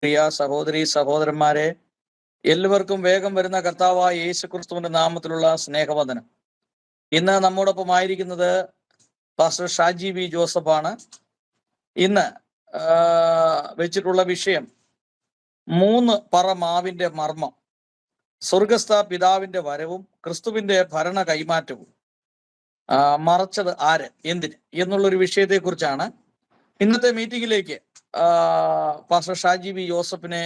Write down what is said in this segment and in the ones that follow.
പ്രിയ സഹോദരി സഹോദരന്മാരെ, എല്ലാവർക്കും വേഗം വരുന്ന കർത്താവായ യേശു ക്രിസ്തുവിന്റെ നാമത്തിലുള്ള സ്നേഹവന്ദനം. ഇന്ന് നമ്മോടൊപ്പം ആയിരിക്കുന്നത് പാസ്റ്റർ ഷാജി വി ജോസഫാണ്. ഇന്ന് വെച്ചിട്ടുള്ള വിഷയം 3 പറ മാവിന്റെ മർമ്മം, സ്വർഗസ്ഥ പിതാവിന്റെ വരവും ക്രിസ്തുവിന്റെ ഭരണ കൈമാറ്റവും മറച്ചത് ആര്, എന്തിന് എന്നുള്ളൊരു വിഷയത്തെക്കുറിച്ചാണ്. ഇന്നത്തെ മീറ്റിംഗിലേക്ക് പാസ്റ്റർ ഷാജി വി ജോസഫിനെ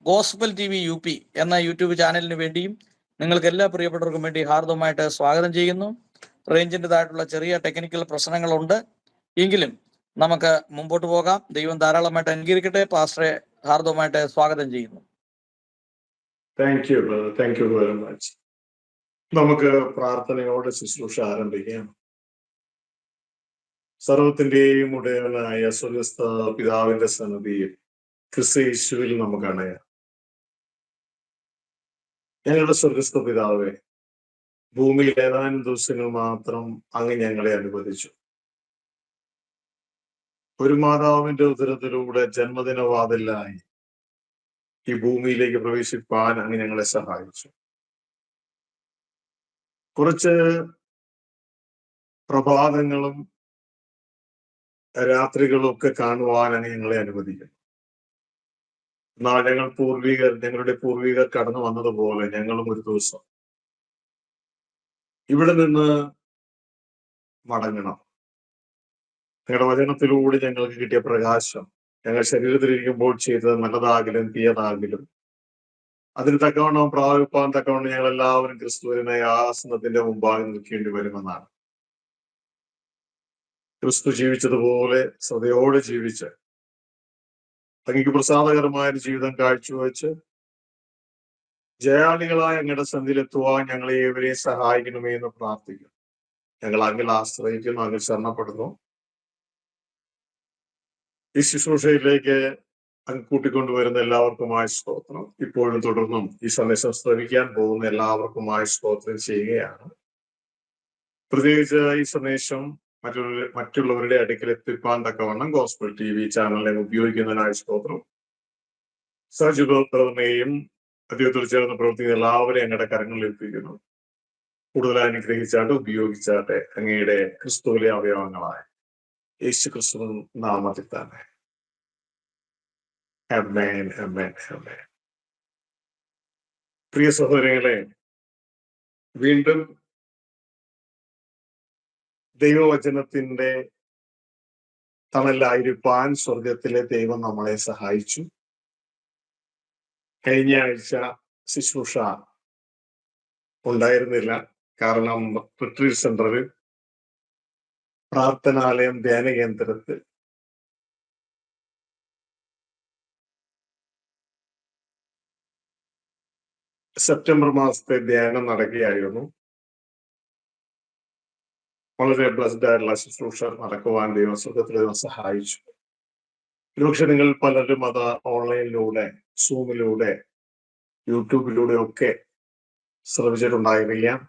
ഗോസ്പൽ TV UP എന്ന യൂട്യൂബ് ചാനലിന് വേണ്ടിയും നിങ്ങൾക്ക് എല്ലാ പ്രിയപ്പെട്ടവർക്കും വേണ്ടി ഹാർദവമായിട്ട് സ്വാഗതം ചെയ്യുന്നു. റേഞ്ചിൻ്റെതായിട്ടുള്ള ചെറിയ ടെക്നിക്കൽ പ്രശ്നങ്ങളുണ്ട്, എങ്കിലും നമുക്ക് മുമ്പോട്ട് പോകാം. ദൈവം ധാരാളമായിട്ട് അനുഗ്രഹിക്കട്ടെ. പാസ്റ്ററെ ഹാർദവമായിട്ട് സ്വാഗതം ചെയ്യുന്നു. Thank you very much. നമുക്ക് പ്രാർത്ഥനയോടെ ശുശ്രൂഷ ആരംഭിക്കാം. സർവത്തിന്റെയും ഉടയവനായ സ്വർഗസ്ഥ പിതാവിന്റെ സന്നിധിയിൽ ക്രിസ്തു യേശുവിൽ നമുക്ക് അണയാം. ഞങ്ങളുടെ സ്വർഗസ്ഥ പിതാവേ, ഭൂമിയിൽ ഏതാനും ദിവസങ്ങൾ മാത്രം അങ്ങ് ഞങ്ങളെ അനുവദിച്ചു. ഒരു മാതാവിന്റെ ഉദരത്തിലൂടെ ജന്മദിനവാതിലായി ഈ ഭൂമിയിലേക്ക് പ്രവേശിപ്പാൻ അങ്ങ് ഞങ്ങളെ സഹായിച്ചു. കുറച്ച് പ്രഭാതങ്ങളും രാത്രികളും ഒക്കെ കാണുവാൻ അങ്ങ് ഞങ്ങളെ അനുവദിക്കുന്നു. എന്നാൽ ഞങ്ങളുടെ പൂർവികർ കടന്നു വന്നതുപോലെ ഞങ്ങളും ഒരു ദിവസം ഇവിടെ നിന്ന് മടങ്ങണം. നിങ്ങളുടെ വചനത്തിലൂടെ ഞങ്ങൾക്ക് കിട്ടിയ പ്രകാശം, ഞങ്ങൾ ശരീരത്തിലിരിക്കുമ്പോൾ ചെയ്തത് നല്ലതാകിലും തീയതാകിലും അതിന് തക്കവണ്ണം പ്രാപിപ്പാൻ തക്കവണ്ണം ഞങ്ങൾ എല്ലാവരും ക്രിസ്തുവിനെ ആസനത്തിന്റെ മുമ്പാകെ നിൽക്കേണ്ടി വരുമെന്നാണ്. ക്രിസ്തു ജീവിച്ചതുപോലെ ശ്രദ്ധയോടെ ജീവിച്ച് അങ്ങേക്ക് പ്രസാദകരമായ ഒരു ജീവിതം കാഴ്ചവെച്ച് ജയാളികളായ അങ്ങയുടെ സന്ധിയിലെത്തുവാൻ ഞങ്ങളെ ഏവരെയും സഹായിക്കണമേ എന്ന് പ്രാർത്ഥിക്കുന്നു. ഞങ്ങൾ അങ്ങിൽ ആശ്രയിക്കുന്നു, അങ്ങിൽ ശരണപ്പെടുന്നു. ഈ ശുശ്രൂഷയിലേക്ക് അങ്ങ് കൂട്ടിക്കൊണ്ടുവരുന്ന എല്ലാവർക്കുമായ സ്തോത്രം. ഇപ്പോഴും തുടർന്നും ഈ സന്ദേശം ശ്രവിക്കാൻ പോകുന്ന എല്ലാവർക്കുമായ സ്തോത്രം ചെയ്യുകയാണ്. പ്രത്യേകിച്ച് ഈ സന്ദേശം മറ്റുള്ളവരുടെ അടുക്കൽ എത്തിപ്പാൻ തക്കവണ്ണം ഗോസ്പൽ TV ചാനലിനെ ഉപയോഗിക്കുന്നതിനായ സ്തോത്രം. സജുബോത്രനെയും അദ്ദേഹത്തോട് ചേർന്ന് പ്രവർത്തിക്കുന്ന എല്ലാവരെയും അങ്ങയുടെ കരങ്ങളിൽ എത്തിക്കുന്നു. കൂടുതൽ അനുഗ്രഹിച്ചാട്ടെ, ഉപയോഗിച്ചാട്ടെ അങ്ങയുടെ ക്രിസ്തുവിലെ അവയവങ്ങളായ യേശു ക്രിസ്തു നാമത്തിൽ തന്നെ. ആമേൻ, ആമേൻ, ആമേൻ. പ്രിയ സഹോദരങ്ങളെ, വീണ്ടും ദൈവവചനത്തിന്റെ തണലായിരിക്കാൻ സ്വർഗത്തിലെ ദൈവം നമ്മളെ സഹായിച്ചു. കഴിഞ്ഞ ആഴ്ച ശുശ്രൂഷ ഉണ്ടായിരുന്നില്ല, കാരണം റിട്രീറ്റ് സെന്ററിൽ പ്രാർത്ഥനാലയം ധ്യാന കേന്ദ്രത്തിൽ സെപ്റ്റംബർ മാസത്തെ ധ്യാനം നടക്കുകയായിരുന്നു. വളരെ ബ്ലസ്ഡ് ആയിട്ടുള്ള ശുശ്രൂഷ നടക്കുവാൻ ദൈവം സ്വർഗത്തിൽ സഹായിച്ചു. ഒരുപക്ഷെ നിങ്ങൾ പലരും അത് ഓൺലൈനിലൂടെ, സൂമിലൂടെ, യൂട്യൂബിലൂടെ ഒക്കെ ശ്രമിച്ചിട്ടുണ്ടായിരിക്കാം.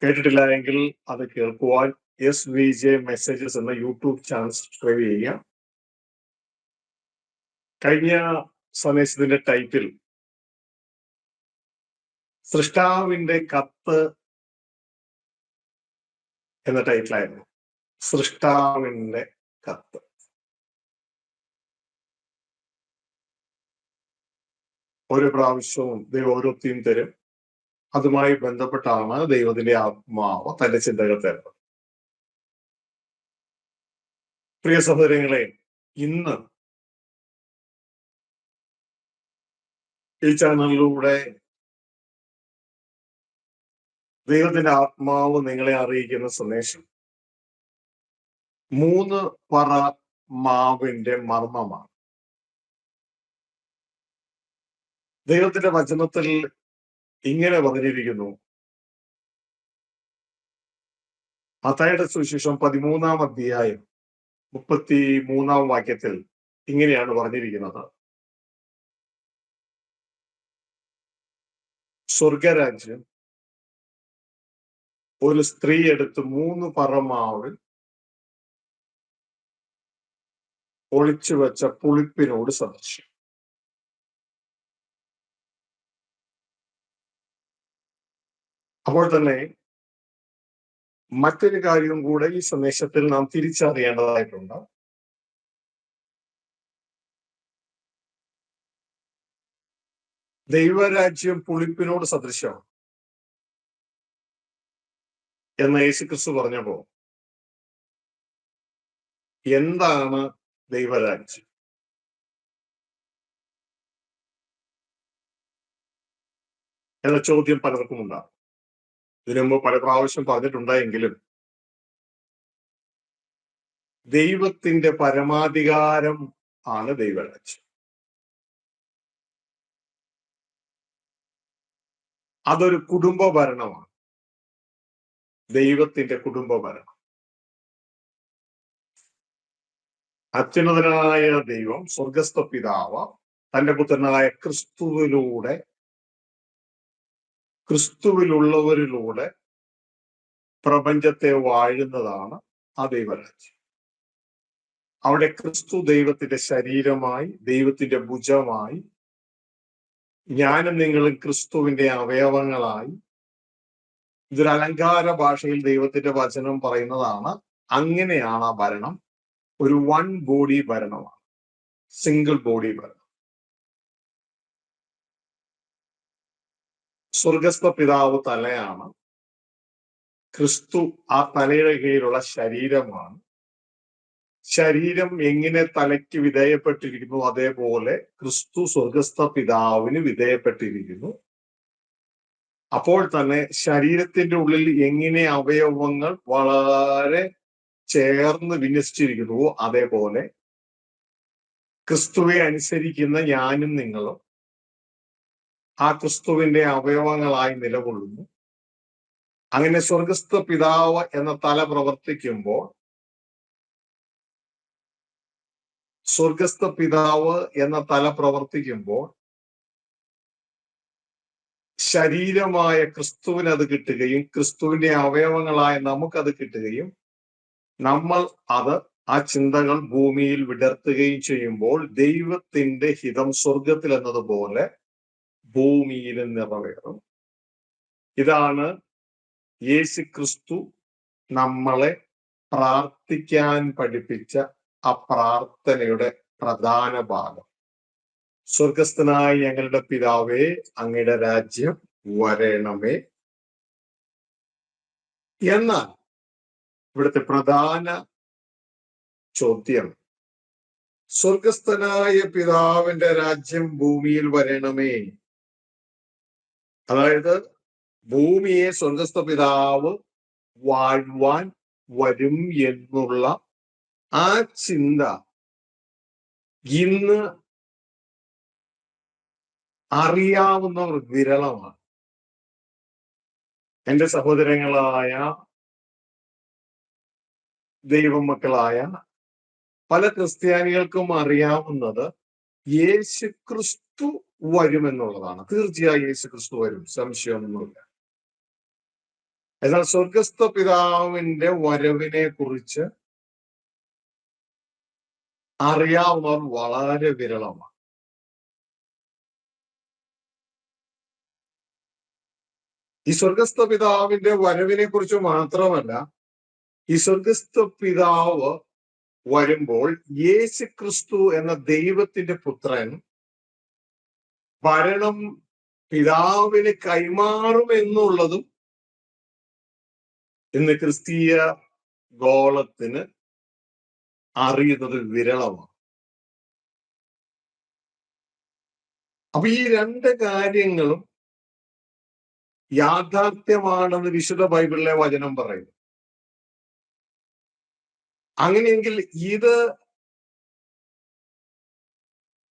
കേട്ടിട്ടില്ല എങ്കിൽ അത് കേൾക്കുവാൻ SVJ മെസ്സേജസ് എന്ന യൂട്യൂബ് ചാനൽ സബ്സ്ക്രൈബ് ചെയ്യുക. കഴിഞ്ഞ സന്ദേശത്തിന്റെ ടൈറ്റിൽ സൃഷ്ടാവിന്റെ കത്ത് എന്ന ടൈറ്റിലായിരുന്നു. സൃഷ്ടാവിന്റെ കത്ത്. ഓരോ പ്രാവശ്യവും ദൈവം ഓരോ തീം തരും. അതുമായി ബന്ധപ്പെട്ടാണ് ദൈവത്തിന്റെ ആത്മാവ് തന്റെ ചിന്തകൾ തരുന്നത്. പ്രിയ സഹോദരങ്ങളെ, ഇന്ന് ഈ ചാനലിലൂടെ ദൈവത്തിന്റെ ആത്മാവ് നിങ്ങളെ അറിയിക്കുന്ന സന്ദേശം 3 പറ മാവിന്റെ മർമ്മമാണ്. ദൈവത്തിന്റെ വചനത്തിൽ ഇങ്ങനെ പറഞ്ഞിരിക്കുന്നു. മത്തായിയുടെ സുവിശേഷം 13-ാം അധ്യായം 33-ാം വാക്യത്തിൽ ഇങ്ങനെയാണ് പറഞ്ഞിരിക്കുന്നത്. സ്വർഗരാജ്യം ഒരു സ്ത്രീ എടുത്ത് 3 പറ മാവിൽ ഒളിച്ചു വെച്ച പുളിപ്പിനോട് സദൃശ്യം. അപ്പോൾ തന്നെ മറ്റൊരു കാര്യവും കൂടെ ഈ സന്ദേശത്തിൽ നാം തിരിച്ചറിയേണ്ടതായിട്ടുണ്ട്. ദൈവരാജ്യം പുളിപ്പിനോട് സദൃശ്യമാണ് എന്ന് യേശുക്രിസ്തു പറഞ്ഞപ്പോ എന്താണ് ദൈവരാജ്യം എന്ന ചോദ്യം പലർക്കും ഉണ്ടാകും. ഇതിനു മുമ്പ് പല പ്രാവശ്യം പറഞ്ഞിട്ടുണ്ടായെങ്കിലും ദൈവത്തിന്റെ പരമാധികാരം ആണ് ദൈവരാജ്യം. അതൊരു കുടുംബ ഭരണമാണ്, ദൈവത്തിന്റെ കുടുംബ ഭരണം. അത്യുന്നതനായ ദൈവം, സ്വർഗസ്ഥ പിതാവ്, തന്റെ പുത്രനായ ക്രിസ്തുവിലുള്ളവരിലൂടെ പ്രപഞ്ചത്തെ വാഴുന്നതാണ് ആ ദൈവരാജ്യം. അവിടെ ക്രിസ്തു ദൈവത്തിന്റെ ശരീരമായി, ദൈവത്തിന്റെ ഭുജമായി, ഞാനും നിങ്ങളും ക്രിസ്തുവിന്റെ അവയവങ്ങളായി. ഇതൊരു അലങ്കാര ഭാഷയിൽ ദൈവത്തിന്റെ വചനം പറയുന്നതാണ്. അങ്ങനെയാണ് ആ ഭരണം. ഒരു വൺ ബോഡി ഭരണമാണ്, സിംഗിൾ ബോഡി ഭരണം. സ്വർഗസ്ഥ പിതാവ് തലയാണ്, ക്രിസ്തു ആ തലയുടെ കീഴിലുള്ള ശരീരമാണ്. ശരീരം എങ്ങനെ തലയ്ക്ക് വിധേയപ്പെട്ടിരിക്കുന്നു അതേപോലെ ക്രിസ്തു സ്വർഗസ്ഥ പിതാവിന് വിധേയപ്പെട്ടിരിക്കുന്നു. അപ്പോൾ തന്നെ ശരീരത്തിന്റെ ഉള്ളിൽ എങ്ങനെ അവയവങ്ങൾ വളരെ ചേർന്ന് വിന്യസിച്ചിരിക്കുന്നുവോ അതേപോലെ ക്രിസ്തുവെ അനുസരിക്കുന്ന ഞാനും നിങ്ങളും ആ ക്രിസ്തുവിന്റെ അവയവങ്ങളായി നിലകൊള്ളുന്നു. അങ്ങനെ സ്വർഗസ്ഥ പിതാവ് എന്ന തല പ്രവർത്തിക്കുമ്പോൾ, ശരീരമായ ക്രിസ്തുവിന് അത് കിട്ടുകയും ക്രിസ്തുവിന്റെ അവയവങ്ങളായ നമുക്കത് കിട്ടുകയും നമ്മൾ അത് ആ ചിന്തകൾ ഭൂമിയിൽ വിടർത്തുകയും ചെയ്യുമ്പോൾ ദൈവത്തിന്റെ ഹിതം സ്വർഗത്തിൽ എന്നതുപോലെ ഭൂമിയിലും നിറവേറും. ഇതാണ് യേശു ക്രിസ്തു നമ്മളെ പ്രാർത്ഥിക്കാൻ പഠിപ്പിച്ച ആ പ്രാർത്ഥനയുടെ പ്രധാന ഭാഗം. സ്വർഗസ്ഥനായ ഞങ്ങളുടെ പിതാവേ, അങ്ങയുടെ രാജ്യം വരണമേ. എന്നാൽ ഇവിടുത്തെ പ്രധാന ചോദ്യം, സ്വർഗസ്ഥനായ പിതാവിന്റെ രാജ്യം ഭൂമിയിൽ വരണമേ, അതായത് ഭൂമിയെ സ്വർഗസ്ഥ പിതാവ് വാഴുവാൻ വരും എന്നുള്ള ആ ചിന്ത ഇന്ന് അറിയാവുന്നവർ വിരളമാണ്. എൻ്റെ സഹോദരങ്ങളായ ദൈവമക്കളായ പല ക്രിസ്ത്യാനികൾക്കും അറിയാവുന്നത് യേശു ക്രിസ്തു വരുമെന്നുള്ളതാണ്. തീർച്ചയായും യേശു ക്രിസ്തു വരും, സംശയമൊന്നുമില്ല. എന്നാൽ സ്വർഗസ്ഥ പിതാവിന്റെ വരവിനെ കുറിച്ച് അറിയാവുന്നവർ വളരെ വിരളമാണ്. ഈ സ്വർഗസ്ഥ പിതാവിന്റെ വരവിനെ കുറിച്ച് മാത്രമല്ല, ഈ സ്വർഗസ്ഥ പിതാവ് വരുമ്പോൾ യേശു ക്രിസ്തു എന്ന ദൈവത്തിന്റെ പുത്രൻ ഭരണം പിതാവിന് കൈമാറുമെന്നുള്ളതും ഇന്ന് ക്രിസ്തീയ ഗോളത്തിന് അറിയുന്നത് വിരളമാണ്. അപ്പൊ ഈ രണ്ട് കാര്യങ്ങളും യാഥാർത്ഥ്യമാണെന്ന് വിശുദ്ധ ബൈബിളിലെ വചനം പറയുന്നു. അങ്ങനെയെങ്കിൽ ഇത്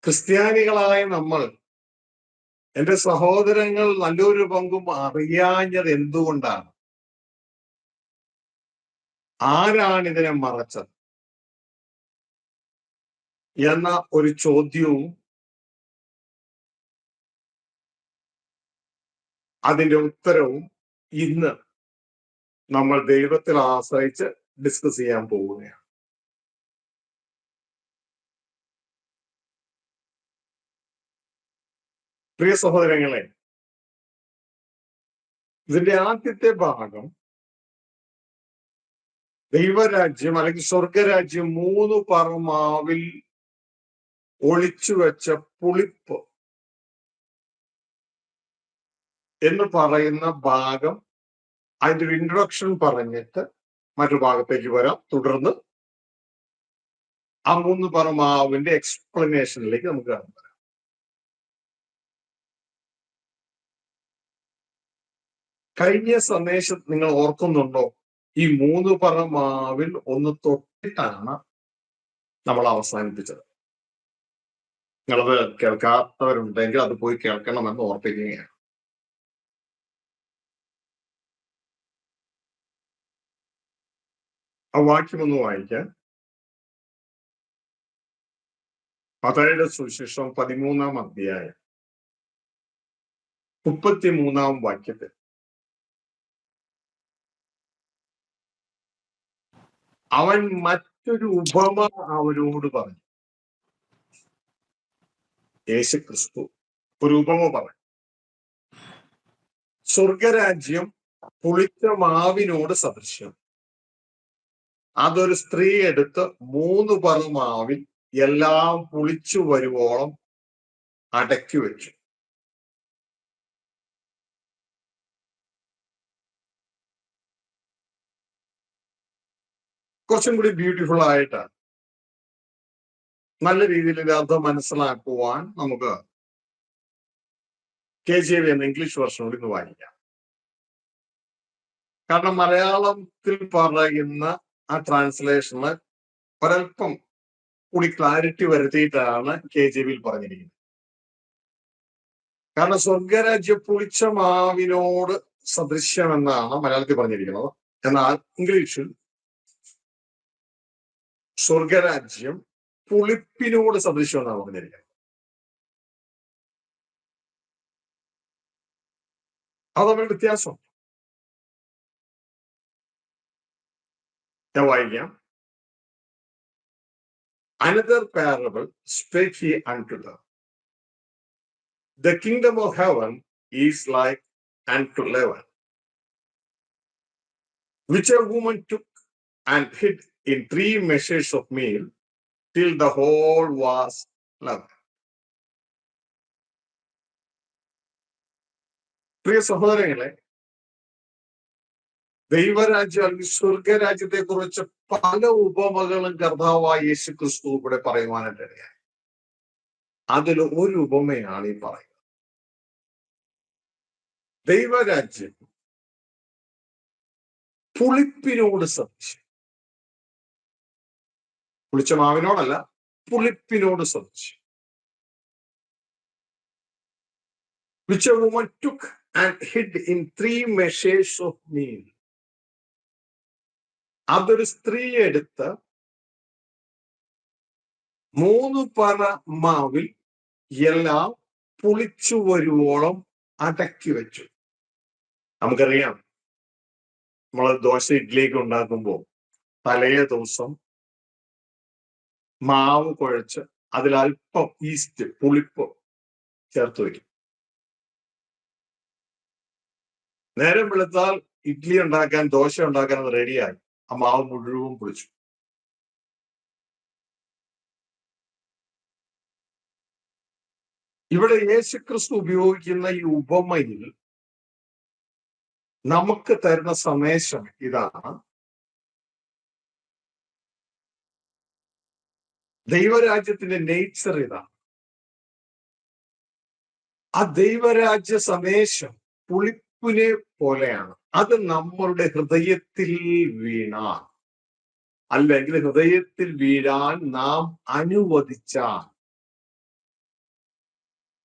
ക്രിസ്ത്യാനികളായ നമ്മൾ, എൻ്റെ സഹോദരങ്ങൾ നല്ലൊരു പങ്കും അറിയാഞ്ഞത് എന്തുകൊണ്ടാണ്? ആരാണ് ഇതിനെ മറച്ചത് എന്ന ഒരു ചോദ്യവും അതിന്റെ ഉത്തരവും ഇന്ന് നമ്മൾ ദൈവത്തിൽ ആശ്രയിച്ച് ഡിസ്കസ് ചെയ്യാൻ പോവുകയാണ്. പ്രിയ സഹോദരങ്ങളെ, ഇതിന്റെ ആദ്യത്തെ ഭാഗം ദൈവരാജ്യം അല്ലെങ്കിൽ സ്വർഗരാജ്യം 3 പറമാവിൽ ഒളിച്ചു വെച്ച പുളിപ്പ് എന്ന് പറയുന്ന ഭാഗം, അതിന്റെ ഒരു ഇൻട്രൊഡക്ഷൻ പറഞ്ഞിട്ട് മറ്റു ഭാഗത്തേക്ക് വരാം. തുടർന്ന് ആ 3 പറമാവിന്റെ എക്സ്പ്ലനേഷനിലേക്ക് നമുക്ക് കടന്നു വരാം. കഴിഞ്ഞ സന്ദേശം നിങ്ങൾ ഓർക്കുന്നുണ്ടോ? ഈ 3 പറമാവിൽ ഒന്ന് തൊട്ടിട്ടാണ് നമ്മൾ അവസാനിപ്പിച്ചത്. നിങ്ങളത് കേൾക്കാത്തവരുണ്ടെങ്കിൽ അത് പോയി കേൾക്കണമെന്ന് ഓർപ്പിക്കുകയാണ്. ആ വാക്യമൊന്ന് വായിക്കാൻ. മത്തായിയുടെ സുവിശേഷം 13-ാം അധ്യായം 33-ാം വാക്യത്തിൽ അവൻ മറ്റൊരു ഉപമ അവരോട് പറഞ്ഞു. യേശുക്രിസ്തു ഒരു ഉപമ പറഞ്ഞു. സ്വർഗരാജ്യം പുളിച്ച മാവിനോട് സദൃശ്യം. അതൊരു സ്ത്രീ എടുത്ത് 3 പറമാവിൽ എല്ലാം പുളിച്ചു വരുവോളം അടക്കി വെച്ചു. കുറച്ചും കൂടി ബ്യൂട്ടിഫുൾ ആയിട്ടാണ്, നല്ല രീതിയിൽ ഇത് അർത്ഥം മനസ്സിലാക്കുവാൻ നമുക്ക് KJV എന്ന ഇംഗ്ലീഷ് വെർഷൻ കൂടി ഒന്ന് വായിക്കാം. കാരണം മലയാളത്തിൽ പറയുന്ന ആ ട്രാൻസ്ലേഷന് ഒരൽപ്പം കൂടി ക്ലാരിറ്റി വരുത്തിയിട്ടാണ് KJV പറഞ്ഞിരിക്കുന്നത്. കാരണം സ്വർഗരാജ്യം പുളിച്ച മാവിനോട് സദൃശ്യം എന്നാണ് മലയാളത്തിൽ പറഞ്ഞിരിക്കുന്നത്. എന്നാൽ ഇംഗ്ലീഷിൽ സ്വർഗരാജ്യം പുളിപ്പിനോട് സദൃശ്യം എന്നാണ് പറഞ്ഞിരിക്കുന്നത്. അത് തമ്മിൽ വ്യത്യാസം. ഞാൻ വായിക്കാം. Another parable spake he unto them. The kingdom of heaven is like unto leaven, which a woman took and hid in 3 measures of meal till the whole was leavened. പ്രിയ സഹോദരങ്ങളെ, ദൈവരാജ്യം അല്ലെങ്കിൽ സ്വർഗരാജ്യത്തെ കുറിച്ച് പല ഉപമകളും കർത്താവായ യേശുക്രിസ്തു ഇവിടെ പറയുവാനായിട്ടിടയായി. അതിൽ ഒരു ഉപമയാണ് ഈ പറയുന്നത്. ദൈവരാജ്യം പുളിപ്പിനോട് സദൃശ്യം. പുളിച്ച മാവിനോടല്ല, പുളിപ്പിനോട് സദൃശ്യം. Which a woman took and hid in 3 measures of meal. അതൊരു സ്ത്രീ എടുത്ത് 3 പറ മാവിൽ എല്ലാം പുളിച്ചു വരുവോളം അടക്കി വെച്ചു. നമുക്കറിയാം, നമ്മൾ ദോശ ഇഡ്ഡലിയൊക്കെ ഉണ്ടാക്കുമ്പോൾ തലേ ദിവസം മാവ് കുഴച്ച് അതിലൽപ്പം ഈസ്റ്റ് പുളിപ്പ് ചേർത്ത് വയ്ക്കും. നേരം വെളുത്താൽ ഇഡ്ഡലി ഉണ്ടാക്കാൻ, ദോശ ഉണ്ടാക്കാൻ അത് റെഡിയായി. ആ മാവ് മുഴുവൻ പുളിച്ചു. ഇവിടെ യേശുക്രിസ്തു ഉപയോഗിക്കുന്ന ഈ ഉപമയിൽ നമുക്ക് തരുന്ന സന്ദേശം ഇതാണ്. ദൈവരാജ്യത്തിന്റെ നേച്ചർ ഇതാണ്. ആ ദൈവരാജ്യ സന്ദേശം പുളിപ്പിനെ പോലെയാണ്. അത് നമ്മളുടെ ഹൃദയത്തിൽ വീണാൽ, അല്ലെങ്കിൽ ഹൃദയത്തിൽ വീഴാൻ നാം അനുവദിച്ചാൽ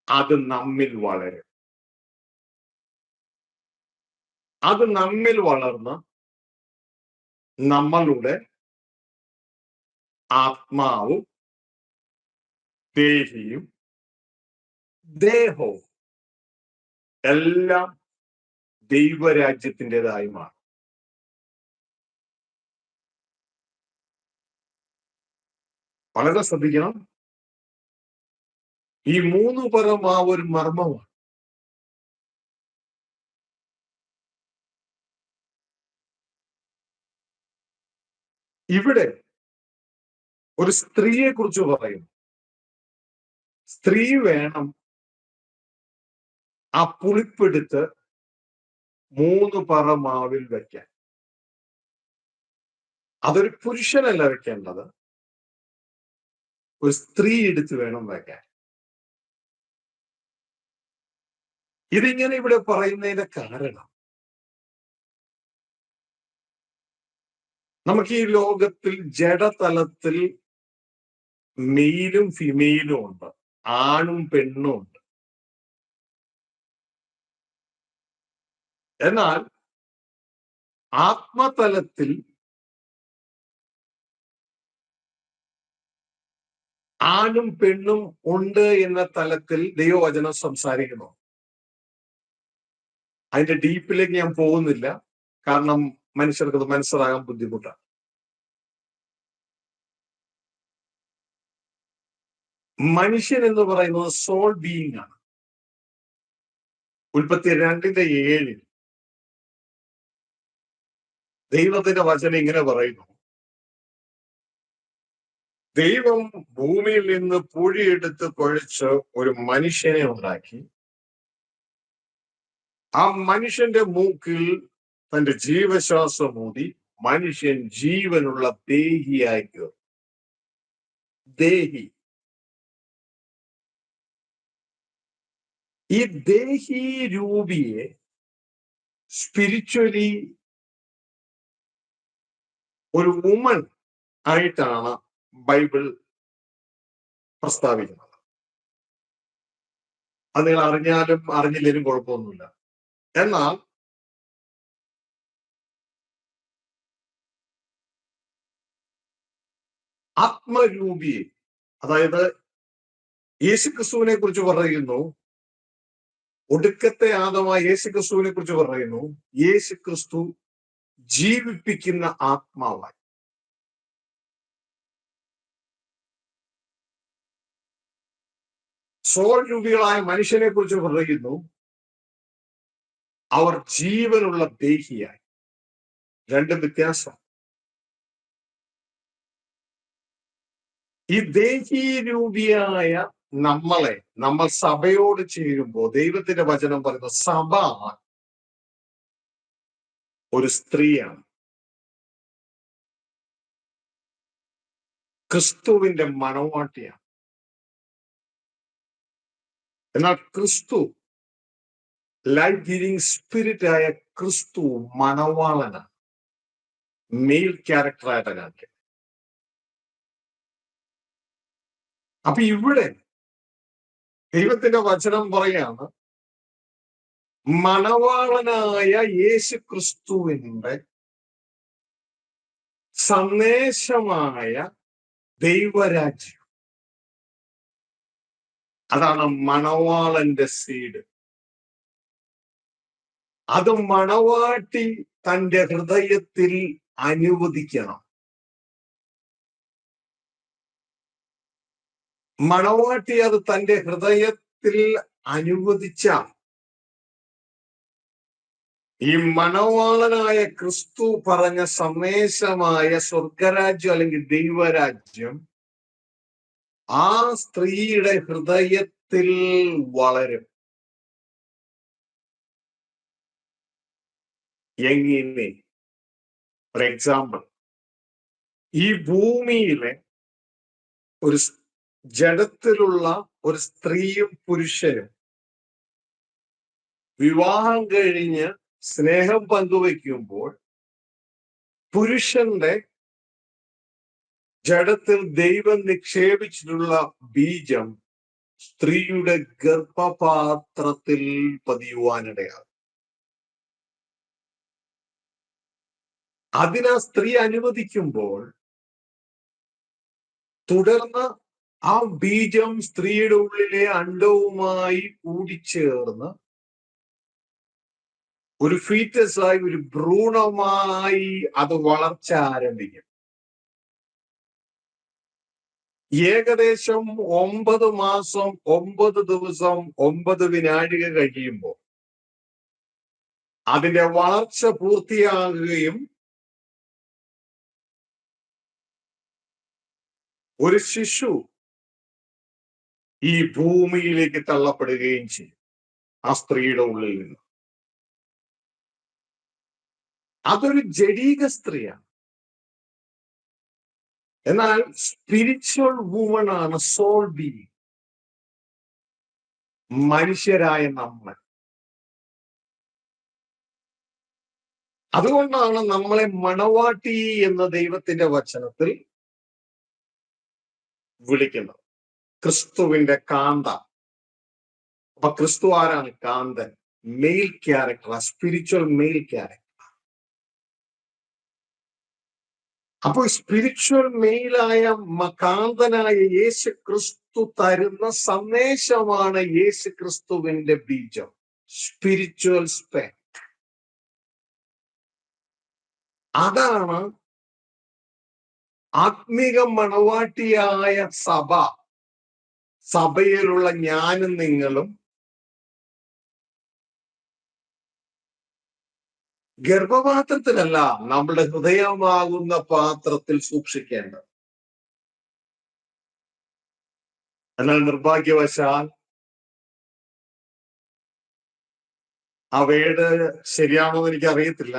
അത് നമ്മിൽ വളരും. അത് നമ്മിൽ വളർന്ന് നമ്മളുടെ ആത്മാവും ദേഹിയും ദേഹവും എല്ലാം ദൈവരാജ്യത്തിൻ്റെതായി മാറും. വളരെ ശ്രദ്ധിക്കണം. ഈ 3 പരം ആ ഒരു മർമ്മമാണ്. ഇവിടെ ഒരു സ്ത്രീയെ കുറിച്ച് പറയും. സ്ത്രീ വേണം ആ പുളിപ്പെടുത്ത് 3 പറ മാവിൽ വെക്കാൻ. അതൊരു പുരുഷനല്ല വെക്കേണ്ടത്, ഒരു സ്ത്രീ എടുത്ത് വേണം വെക്കാൻ. ഇതിങ്ങനെ ഇവിടെ പറയുന്നതിന്റെ കാരണം, നമുക്ക് ഈ ലോകത്തിൽ ജഡതലത്തിൽ മെയിലും ഫിമെയിലും ഉണ്ട്, ആണും പെണ്ണും ഉണ്ട്. എന്നാൽ ആത്മതലത്തിൽ ആണും പെണ്ണും ഉണ്ട് എന്ന തലത്തിൽ ദൈവവചനം സംസാരിക്കുന്നു. അതിന്റെ ഡീപ്പിലേക്ക് ഞാൻ പോകുന്നില്ല, കാരണം മനുഷ്യർക്ക് അത് മനസ്സിലാകാൻ ബുദ്ധിമുട്ടാണ്. മനുഷ്യൻ എന്ന് പറയുന്നത് സോൾ ബീയിങ് ആണ്. ഉൽപ്പത്തി 2:7 ദൈവത്തിന്റെ വചനം ഇങ്ങനെ പറയുന്നു: ദൈവം ഭൂമിയിൽ നിന്ന് പൂഴിയെടുത്ത് കുഴച്ച് ഒരു മനുഷ്യനെ ഉണ്ടാക്കി, ആ മനുഷ്യന്റെ മൂക്കിൽ തന്റെ ജീവശ്വാസം ഊതി മനുഷ്യൻ ജീവനുള്ള ദേഹിയായി തീർന്നു. ദേഹി. ഈ ദേഹി രൂപിയെ സ്പിരിച്വലി ഒരു വുമൺ ആയിട്ടാണ് ബൈബിൾ പ്രസ്താവിക്കുന്നത്. അത് നിങ്ങൾ അറിഞ്ഞാലും അറിഞ്ഞില്ലേലും കുഴപ്പമൊന്നുമില്ല. എന്നാൽ ആത്മരൂപിയെ, അതായത് യേശുക്രിസ്തുവിനെ കുറിച്ച് പറയുന്നു, ഒടുക്കത്തെ ആദമായ യേശുക്രിസ്തുവിനെ കുറിച്ച് പറയുന്നു, യേശുക്രിസ്തു ജീവിപ്പിക്കുന്ന ആത്മാവായി. സോൾ രൂപികളായ മനുഷ്യനെ കുറിച്ച് പറയുന്നു, അവർ ജീവനുള്ള ദേഹിയായി. രണ്ടും വ്യത്യാസം. ഈ ദേഹി രൂപിയായ നമ്മൾ സഭയോട് ചേരുമ്പോൾ ദൈവത്തിന്റെ വചനം പറയുന്ന സഭ ഒരു സ്ത്രീയാണ്. ക്രിസ്തുവിന്റെ മണവാട്ടിയാണ്. എന്നാൽ ക്രിസ്തു, ലൈഫ് ഗിവിംഗ് സ്പിരിറ്റ് ആയ ക്രിസ്തു മണവാളനാണ്, മെയിൽ ക്യാരക്ടറായിട്ട് കാണിക്കുക. അപ്പൊ ഇവിടെ ദൈവത്തിന്റെ വചനം പറയാണ്, മണവാളനായ യേശു ക്രിസ്തുവിന്റെ സന്ദേശമായ ദൈവരാജ്യം, അതാണ് മണവാളന്റെ സീഡ്. അത് മണവാട്ടി തന്റെ ഹൃദയത്തിൽ അനുവദിക്കണം. മണവാട്ടി അത് തന്റെ ഹൃദയത്തിൽ അനുവദിച്ചാൽ ഈ മണവാളനായ ക്രിസ്തു പറഞ്ഞ സന്ദേശമായ സ്വർഗരാജ്യം അല്ലെങ്കിൽ ദൈവരാജ്യം ആ സ്ത്രീയുടെ ഹൃദയത്തിൽ വളരും. എങ്ങനെ? ഫോർ എക്സാമ്പിൾ, ഈ ഭൂമിയിലെ ഒരു ജഡത്തിലുള്ള ഒരു സ്ത്രീയും പുരുഷനും വിവാഹം കഴിഞ്ഞ് സ്നേഹം പങ്കുവയ്ക്കുമ്പോൾ പുരുഷന്റെ ജഡത്തിൽ ദൈവം നിക്ഷേപിച്ചിട്ടുള്ള ബീജം സ്ത്രീയുടെ ഗർഭപാത്രത്തിൽ പതിയുവാനിടയാകും. അതിനാ സ്ത്രീ അനുവദിക്കുമ്പോൾ തുടർന്ന് ആ ബീജം സ്ത്രീയുടെ ഉള്ളിലെ അണ്ഡവുമായി കൂടിച്ചേർന്ന് ഒരു ഫീറ്റസായി, ഒരു ഭ്രൂണമായി അത് വളർച്ച ആരംഭിക്കും. ഏകദേശം 9 മാസം 9 ദിവസം 9 വിനാഴിക കഴിയുമ്പോൾ അതിന്റെ വളർച്ച പൂർത്തിയാകുകയും ഒരു ശിശു ഈ ഭൂമിയിലേക്ക് തള്ളപ്പെടുകയും ചെയ്യും ആ സ്ത്രീയുടെ ഉള്ളിൽ നിന്ന്. അതൊരു ജഡീക സ്ത്രീയാണ്. എന്നാൽ സ്പിരിച്വൽ വുമൺ ആണ് സോൾ ബീയിങ്, മനുഷ്യരായ നമ്മൾ. അതുകൊണ്ടാണ് നമ്മളെ മണവാട്ടി എന്ന ദൈവത്തിന്റെ വചനത്തിൽ വിളിക്കുന്നത്, ക്രിസ്തുവിന്റെ കാന്ത. അപ്പൊ ക്രിസ്തു ആരാണ്? കാന്തൻ, male character, spiritual male character. അപ്പോൾ സ്പിരിച്വൽ മെയിലായ കാന്തനായ യേശു ക്രിസ്തു തരുന്ന സന്ദേശമാണ് യേശു ക്രിസ്തുവിന്റെ ബീജം, സ്പിരിച്വൽ സ്പെക്ട്. അതാണ് ആത്മീക മണവാട്ടിയായ സഭയിലുള്ള ഞാനും നിങ്ങളും ഗർഭപാത്രത്തിലല്ല, നമ്മുടെ ഹൃദയമാകുന്ന പാത്രത്തിൽ സൂക്ഷിക്കേണ്ടത്. എന്നാൽ നിർഭാഗ്യവശാൽ ആ വേട് ശരിയാണോ എന്ന് എനിക്ക് അറിയത്തില്ല.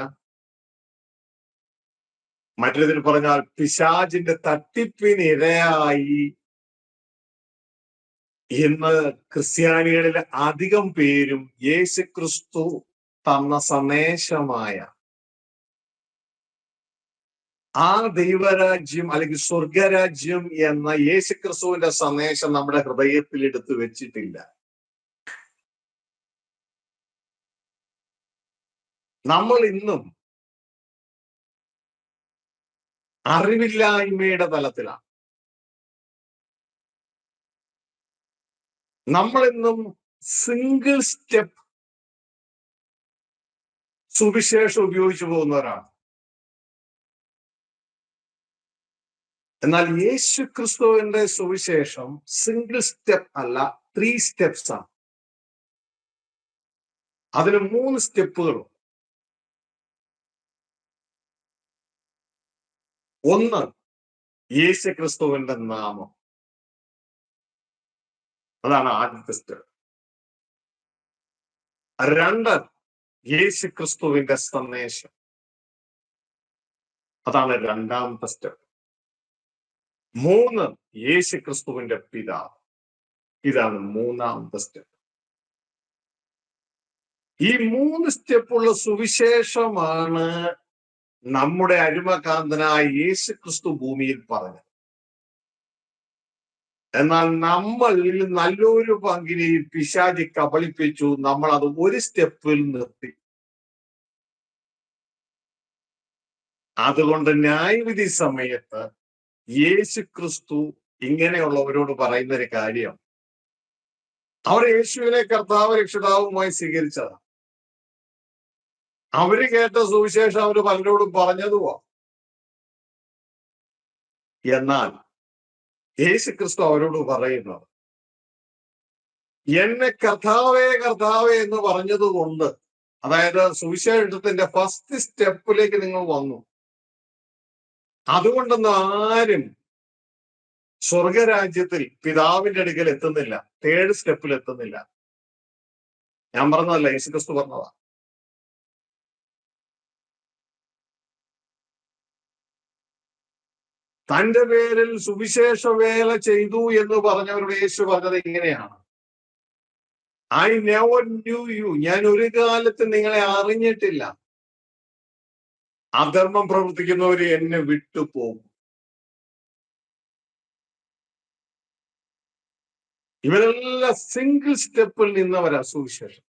മറ്റൊരിതിൽ പറഞ്ഞാൽ പിശാചിന്റെ തട്ടിപ്പിനിരയായി ഇന്ന് ക്രിസ്ത്യാനികളിൽ അധികം പേരും യേശുക്രിസ്തു തന്ന സന്ദേശമായ ആ ദൈവരാജ്യം അല്ലെങ്കിൽ സ്വർഗരാജ്യം എന്ന യേശുക്രിസ്തുവിന്റെ സന്ദേശം നമ്മുടെ ഹൃദയത്തിൽ എടുത്തു വെച്ചിട്ടില്ല. നമ്മൾ ഇന്നും അറിവില്ലായ്മയുടെ തലത്തിലാണ്. നമ്മളിന്നും സിംഗിൾ സ്റ്റെപ്പ് സുവിശേഷം ഉപയോഗിച്ചു പോകുന്നവരാണ്. എന്നാൽ യേശു ക്രിസ്തുവിന്റെ സുവിശേഷം സിംഗിൾ സ്റ്റെപ്പ് അല്ല, 3 സ്റ്റെപ്സ് ആണ്. അതിന് 3 സ്റ്റെപ്പുകളും. ഒന്ന്, യേശു ക്രിസ്തുവിന്റെ നാമം, അതാണ് ആദ്യത്തെ സ്റ്റെപ്പ്. 2, യേശു ക്രിസ്തുവിന്റെ സന്ദേശം, അതാണ് 2ാമത്തെ സ്റ്റെപ്പ്. 3, യേശു ക്രിസ്തുവിന്റെ പിതാവ്, ഇതാണ് 3ാമത്തെ സ്റ്റെപ്പ്. ഈ 3 സ്റ്റെപ്പുള്ള സുവിശേഷമാണ് നമ്മുടെ അരുമകാന്തനായ യേശു ക്രിസ്തു ഭൂമിയിൽ പറഞ്ഞത്. എന്നാൽ നമ്മളിൽ നല്ലൊരു പങ്കിനെ പിശാചി കബളിപ്പിച്ചു. നമ്മൾ അത് 1 സ്റ്റെപ്പിൽ നിർത്തി. അതുകൊണ്ട് ന്യായവിധി സമയത്ത് യേശു ക്രിസ്തു ഇങ്ങനെയുള്ളവരോട് പറയുന്ന ഒരു കാര്യം, അവർ യേശുവിനെ കർത്താവ് രക്ഷിതാവുമായി സ്വീകരിച്ചതാണ്. അവര് കേട്ട സുവിശേഷം അവര് പലരോടും പറഞ്ഞതുവാ. എന്നാൽ യേശു ക്രിസ്തു അവരോട് പറയുന്നത്, എന്നെ കർത്താവേ കർത്താവേ എന്ന് പറഞ്ഞതുകൊണ്ട്, അതായത് സുവിശേഷത്തിന്റെ ഫസ്റ്റ് സ്റ്റെപ്പിലേക്ക് നിങ്ങൾ വന്നു, അതുകൊണ്ടൊന്നും ആരും സ്വർഗരാജ്യത്തിൽ പിതാവിന്റെ അടുക്കൽ എത്തുന്നില്ല, 3rd സ്റ്റെപ്പിൽ എത്തുന്നില്ല. ഞാൻ പറഞ്ഞതല്ല, യേശു ക്രിസ്തു പറഞ്ഞതാ. തന്റെ പേരിൽ സുവിശേഷ വേല ചെയ്തു എന്ന് പറഞ്ഞവരുടെ യേശു പറഞ്ഞത് ഇങ്ങനെയാണ്, ഐ നെവർ ന്യൂ യു, ഞാൻ ഒരു കാലത്ത് നിങ്ങളെ അറിഞ്ഞിട്ടില്ല. അധർമ്മം പ്രവർത്തിക്കുന്നവര് എന്നെ വിട്ടുപോകും. ഇവരെല്ലാം സിംഗിൾ സ്റ്റെപ്പിൽ നിന്നവരാ സുവിശേഷം.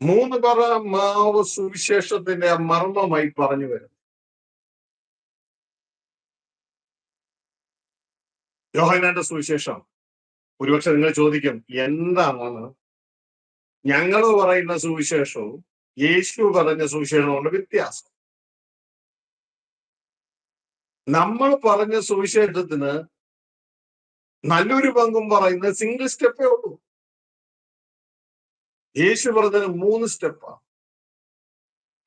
3 പറ മാവ് സുവിശേഷത്തിന്റെ മർമ്മമായി പറഞ്ഞു വരുന്നു. യോഹന്നാന്റെ സുവിശേഷം, ഒരുപക്ഷെ നിങ്ങൾ ചോദിക്കും, എന്താണ് ഞങ്ങൾ പറയുന്ന സുവിശേഷവും യേശു പറഞ്ഞ സുവിശേഷവും കൊണ്ട് വ്യത്യാസം? നമ്മൾ പറഞ്ഞ സുവിശേഷത്തിന് നല്ലൊരു പങ്കും പറയുന്നത് സിംഗിൾ സ്റ്റെപ്പേ ഉള്ളൂ. യേശു പറഞ്ഞതിന് 3 സ്റ്റെപ്പാണ്.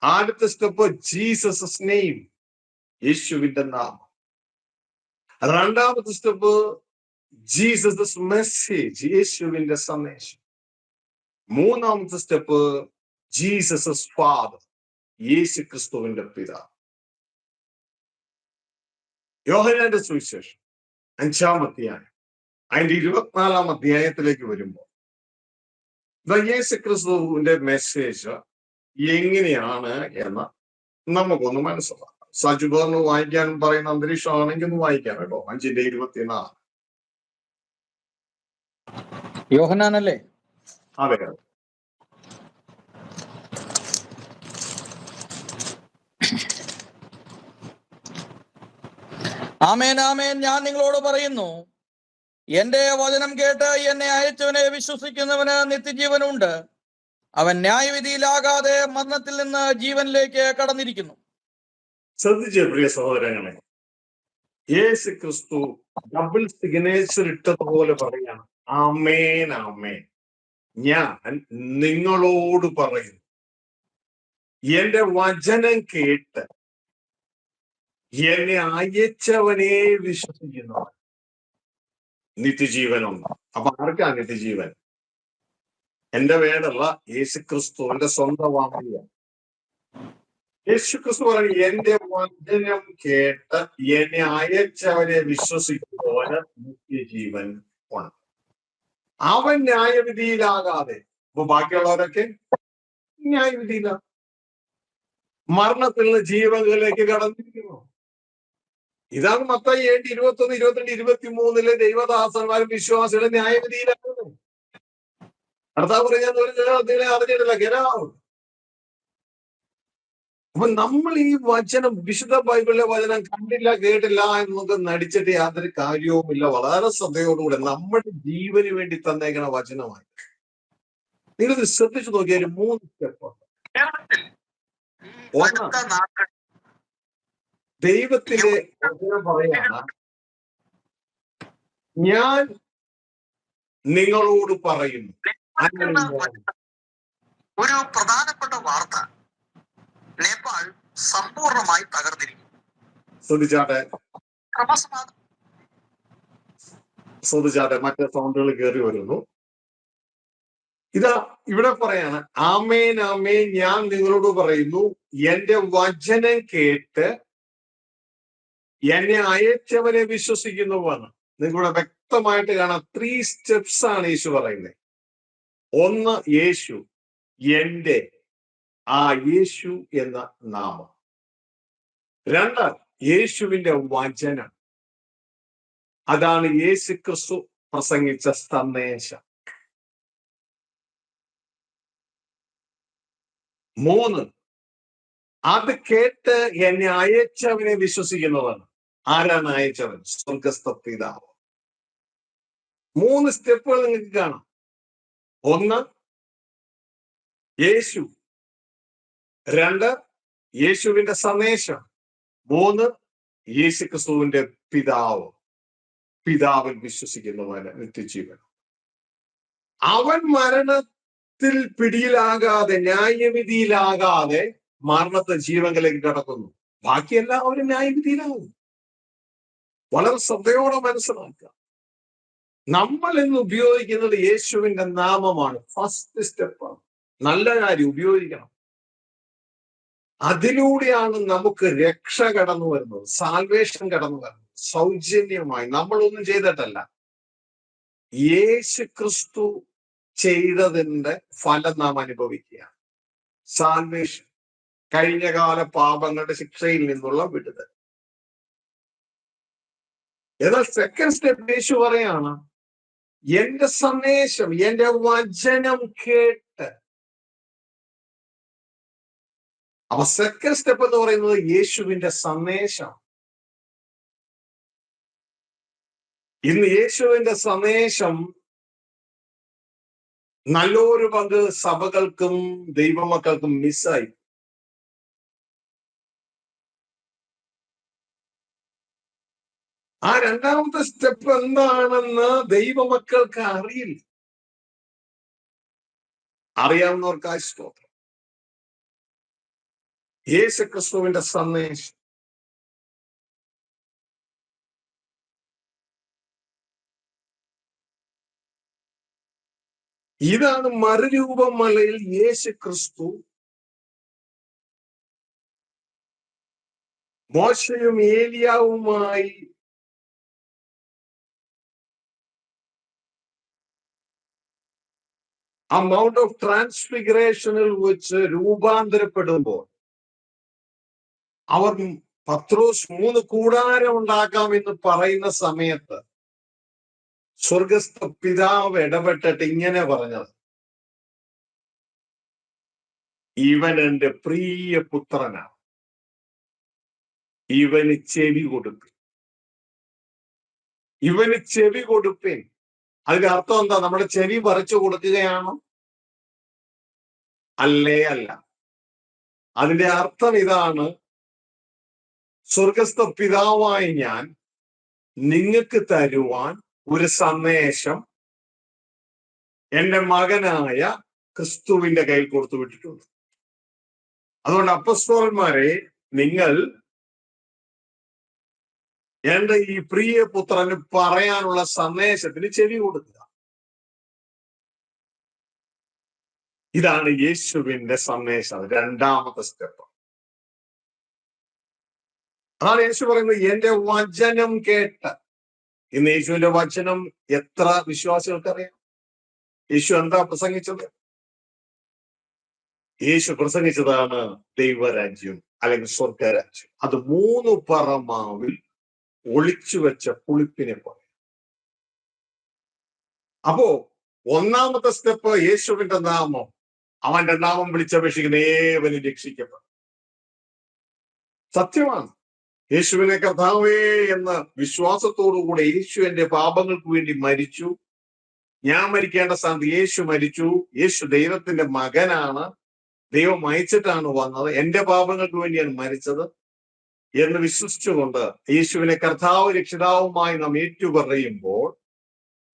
ആദ്യത്തെ സ്റ്റെപ്പ് ജീസസ് നെയിം, യേശുവിന്റെ നാമം. രണ്ടാമത്തെ സ്റ്റെപ്പ് ജീസസ് മെസ്സേജ്, യേശുവിന്റെ സന്ദേശം. മൂന്നാമത്തെ സ്റ്റെപ്പ് ജീസസ് ഫാദർ, യേശു ക്രിസ്തുവിന്റെ പിതാവ്. യോഹന്നാന്റെ സുവിശേഷം 5-ാം അധ്യായം അതിന്റെ 24-ാം അധ്യായത്തിലേക്ക് വരുമ്പോൾ യേശു ക്രിസ്തുവിന്റെ മെസ്സേജ് എങ്ങനെയാണ് എന്ന് നമുക്കൊന്ന് മനസ്സിലാക്കാം. സജുബർന്ന് വായിക്കാൻ പറയുന്ന അന്തരീക്ഷമാണെങ്കിൽ ഒന്ന് വായിക്കാം കേട്ടോ. 5:24. യോഹന്നാനല്ലേ? അതെ. ആമേൻ ആമേൻ, ഞാൻ നിങ്ങളോട് പറയുന്നു, എന്റെ വചനം കേട്ട് എന്നെ അയച്ചവനെ വിശ്വസിക്കുന്നവന് നിത്യജീവനുണ്ട്. അവൻ ന്യായവിധിയിലാകാതെ മരണത്തിൽ നിന്ന് ജീവനിലേക്ക് കടന്നിരിക്കുന്നു. ശ്രദ്ധിച്ചേ പ്രിയ സഹോദരങ്ങളെ, യേശു ക്രിസ്തു ഡബിൾ സിഗ്നേച്ചർ ഇട്ടതുപോലെ പറയാണ്, ആമേൻ ആമേൻ, ഞാൻ നിങ്ങളോട് പറയുന്നു, എന്റെ വചനം കേട്ട് എന്നെ അയച്ചവനെ വിശ്വസിക്കുന്നവൻ നിത്യജീവനുണ്ട്. അപ്പൊ ആർക്കാ നിത്യജീവൻ? എന്റെ വേടല്ല, യേശു ക്രിസ്തുവിന്റെ സ്വന്തം വാമയാണ്. യേശു ക്രിസ്തു പറഞ്ഞു, എന്റെ വചനം കേട്ട് എന്നെ അയച്ചവനെ വിശ്വസിക്കുന്നവന് നിത്യജീവൻ ഉണ്ട്. അവൻ ന്യായവിധിയിലാകാതെ. അപ്പൊ ബാക്കിയുള്ളവരൊക്കെ ന്യായവിധിയില്ല, മരണത്തിൽ നിന്ന് ജീവനിലേക്ക് കടന്നിരിക്കുന്നു. ഇതാണ് മത്തായി 7:21, 22, 23 ദൈവദാസന്മാരും വിശ്വാസികളും ന്യായവിധിയിലാകുന്നു. കർത്താവ് പറഞ്ഞ ഒരു ജനത്തിനെ അറിഞ്ഞിട്ടില്ല, ഗരാവും. അപ്പൊ നമ്മൾ ഈ വചനം, വിശുദ്ധ ബൈബിളിലെ വചനം കണ്ടില്ല കേട്ടില്ല എന്നൊക്കെ നടിച്ചിട്ട് യാതൊരു കാര്യവുമില്ല. വളരെ ശ്രദ്ധയോടുകൂടെ നമ്മുടെ ജീവന് വേണ്ടി തന്നേക്കണ വചനമായി നിങ്ങൾ ശ്രദ്ധിച്ചു നോക്കിയാൽ 3 സ്റ്റെപ്പ്. ദൈവത്തിന്റെ വചനം പറയാണ്, ഞാൻ നിങ്ങളോട് പറയുന്നു. ഒരു പ്രധാനപ്പെട്ട വാർത്ത, നേപ്പാൾ സമ്പൂർണമായി തകർന്നിരിക്കുന്നു. ശ്രദ്ധിച്ചാട്ടെ, മറ്റേ സൗണ്ടുകൾ കയറി വരുന്നു. ഇതാ ഇവിടെ പറയാണ്, ആമേൻ ആമേൻ, ഞാൻ നിങ്ങളോട് പറയുന്നു, എന്റെ വചനം കേട്ട് എന്നെ അയച്ചവനെ വിശ്വസിക്കുന്നുവെന്ന്. നിങ്ങളുടെ വ്യക്തമായിട്ട് കാണാം, 3 സ്റ്റെപ്സ് ആണ് യേശു പറയുന്നത്. ഒന്ന്, യേശു, എന്റെ, ആ യേശു എന്ന നാമം. 2, യേശുവിന്റെ വചനം, അതാണ് യേശു ക്രിസ്തു പ്രസംഗിച്ച സന്ദേശം. 3, അത് കേട്ട് എന്നെ അയച്ചവനെ വിശ്വസിക്കുന്നവൻ. ആരാണ് അയച്ചവൻ? സ്വർഗസ്ഥ പിതാവ്. 3 സ്റ്റെപ്പുകൾ നിങ്ങൾക്ക് കാണാം. 1, യേശു. 2, യേശുവിന്റെ സന്ദേശം. 3, യേശു ക്രിസ്തുവിന്റെ പിതാവ്. പിതാവിൽ വിശ്വസിക്കുന്നവന് നിത്യജീവൻ. അവൻ മരണത്തിൽ പിടിയിലാകാതെ, ന്യായവിധിയിലാകാതെ മരണത്തെ ജീവനിലേക്ക് കടക്കുന്നു. ബാക്കി എല്ലാവരും ന്യായവിധിയിലാകും. വളരെ ശ്രദ്ധയോടെ മനസ്സിലാക്കുക. നമ്മൾ ഇന്ന് ഉപയോഗിക്കുന്നത് യേശുവിന്റെ നാമമാണ്. ഫസ്റ്റ് സ്റ്റെപ്പാണ്. നല്ല കാര്യം, ഉപയോഗിക്കണം. അതിലൂടെയാണ് നമുക്ക് രക്ഷ കടന്നു വരുന്നത്, സാൽവേഷൻ കടന്നു വരുന്നത്. സൗജന്യമായി, നമ്മളൊന്നും ചെയ്തിട്ടല്ല, യേശു ക്രിസ്തു ചെയ്തതിന്റെ ഫലം നാം അനുഭവിക്കുക. സാൽവേഷൻ, കഴിഞ്ഞകാല പാപങ്ങളുടെ ശിക്ഷയിൽ നിന്നുള്ള വിടുതൽ. എന്നാൽ സെക്കൻഡ് സ്റ്റെപ്പ് യേശു പറയാണ്, എന്റെ സന്ദേശം, എന്റെ വചനം കേട്ട്. അപ്പൊ സെക്കൻഡ് സ്റ്റെപ്പ് എന്ന് പറയുന്നത് യേശുവിന്റെ സന്ദേശം. ഇന്ന് യേശുവിന്റെ സന്ദേശം നല്ലൊരു പങ്ക് സഭകൾക്കും ദൈവമക്കൾക്കും മിസ്സായി. ആ രണ്ടാമത്തെ സ്റ്റെപ്പ് എന്താണെന്ന് ദൈവമക്കൾക്ക് അറിയില്ല. അറിയാവുന്നവർക്കായി സ്തോത്രം. യേശുക്രിസ്തുവിന്റെ സന്ദേശം ഇതാണ്. മറുരൂപം മലയിൽ യേശുക്രിസ്തു മോശയും ഏലിയാവുമായി ആ മൗണ്ട് ഓഫ് ട്രാൻസ്ഫിഗറേഷനിൽ വെച്ച് രൂപാന്തരപ്പെടുമ്പോൾ അവർ പത്രോസ് 3 കൂടാരം ഉണ്ടാക്കാമെന്ന് പറയുന്ന സമയത്ത് സ്വർഗസ്ഥ പിതാവ് ഇടപെട്ടിട്ട് ഇങ്ങനെ പറഞ്ഞത്, ഇവൻ എന്റെ പ്രിയ പുത്രനാണ്, ഇവന് ചെവി കൊടുപ്പിൻ. ഇവന് ചെവി കൊടുപ്പിൻ. അതിന്റെ അർത്ഥം എന്താ? നമ്മുടെ ചെവി പറിച്ചു കൊടുക്കുകയാണോ? അല്ലേ അല്ല. അതിന്റെ അർത്ഥം ഇതാണ്, സ്വർഗസ്ഥ പിതാവായി ഞാൻ നിങ്ങൾക്ക് തരുവാൻ ഒരു സന്ദേശം എന്റെ മകനായ ക്രിസ്തുവിന്റെ കയ്യിൽ കൊടുത്തു വിട്ടിട്ടുണ്ട്. അതുകൊണ്ട് അപ്പസ്തോലന്മാരെ, നിങ്ങൾ എന്റെ ഈ പ്രിയ പുത്രന് പറയാനുള്ള സന്ദേശത്തിന് ചെവി കൊടുക്കുക. ഇതാണ് യേശുവിന്റെ സന്ദേശം, രണ്ടാമത്തെ സ്റ്റെപ്പ്. അതാണ് യേശു പറയുന്നത്, എന്റെ വചനം കേട്ട്. ഇന്ന് യേശുവിന്റെ വചനം എത്ര വിശ്വാസികൾക്കറിയാം? യേശു എന്താ പ്രസംഗിച്ചത്? യേശു പ്രസംഗിച്ചതാണ് ദൈവരാജ്യം അല്ലെങ്കിൽ സ്വർഗരാജ്യം. അത് 3 പറമാവിൽ ഒളിച്ചു വെച്ച പുളിപ്പിനെ പോലെ. അപ്പോ ഒന്നാമത്തെ സ്റ്റെപ്പ് യേശുവിന്റെ നാമം. അവന്റെ നാമം വിളിച്ചപേക്ഷിക്കുന്ന ഏവനും രക്ഷിക്കപ്പെടും. സത്യമാണ്. യേശുവിനെ കർത്താവേ എന്ന വിശ്വാസത്തോടുകൂടെ യേശു എന്റെ പാപങ്ങൾക്ക് വേണ്ടി മരിച്ചു, ഞാൻ മരിക്കേണ്ട സ്ഥാനത്ത് യേശു മരിച്ചു, യേശു ദൈവത്തിന്റെ മകനാണ്, ദൈവം അയച്ചിട്ടാണ് വന്നത്, എന്റെ പാപങ്ങൾക്ക് വേണ്ടിയാണ് മരിച്ചത് എന്ന് വിശ്വസിച്ചുകൊണ്ട് യേശുവിനെ കർത്താവ് രക്ഷിതാവുമായി നാം ഏറ്റുപറയുമ്പോൾ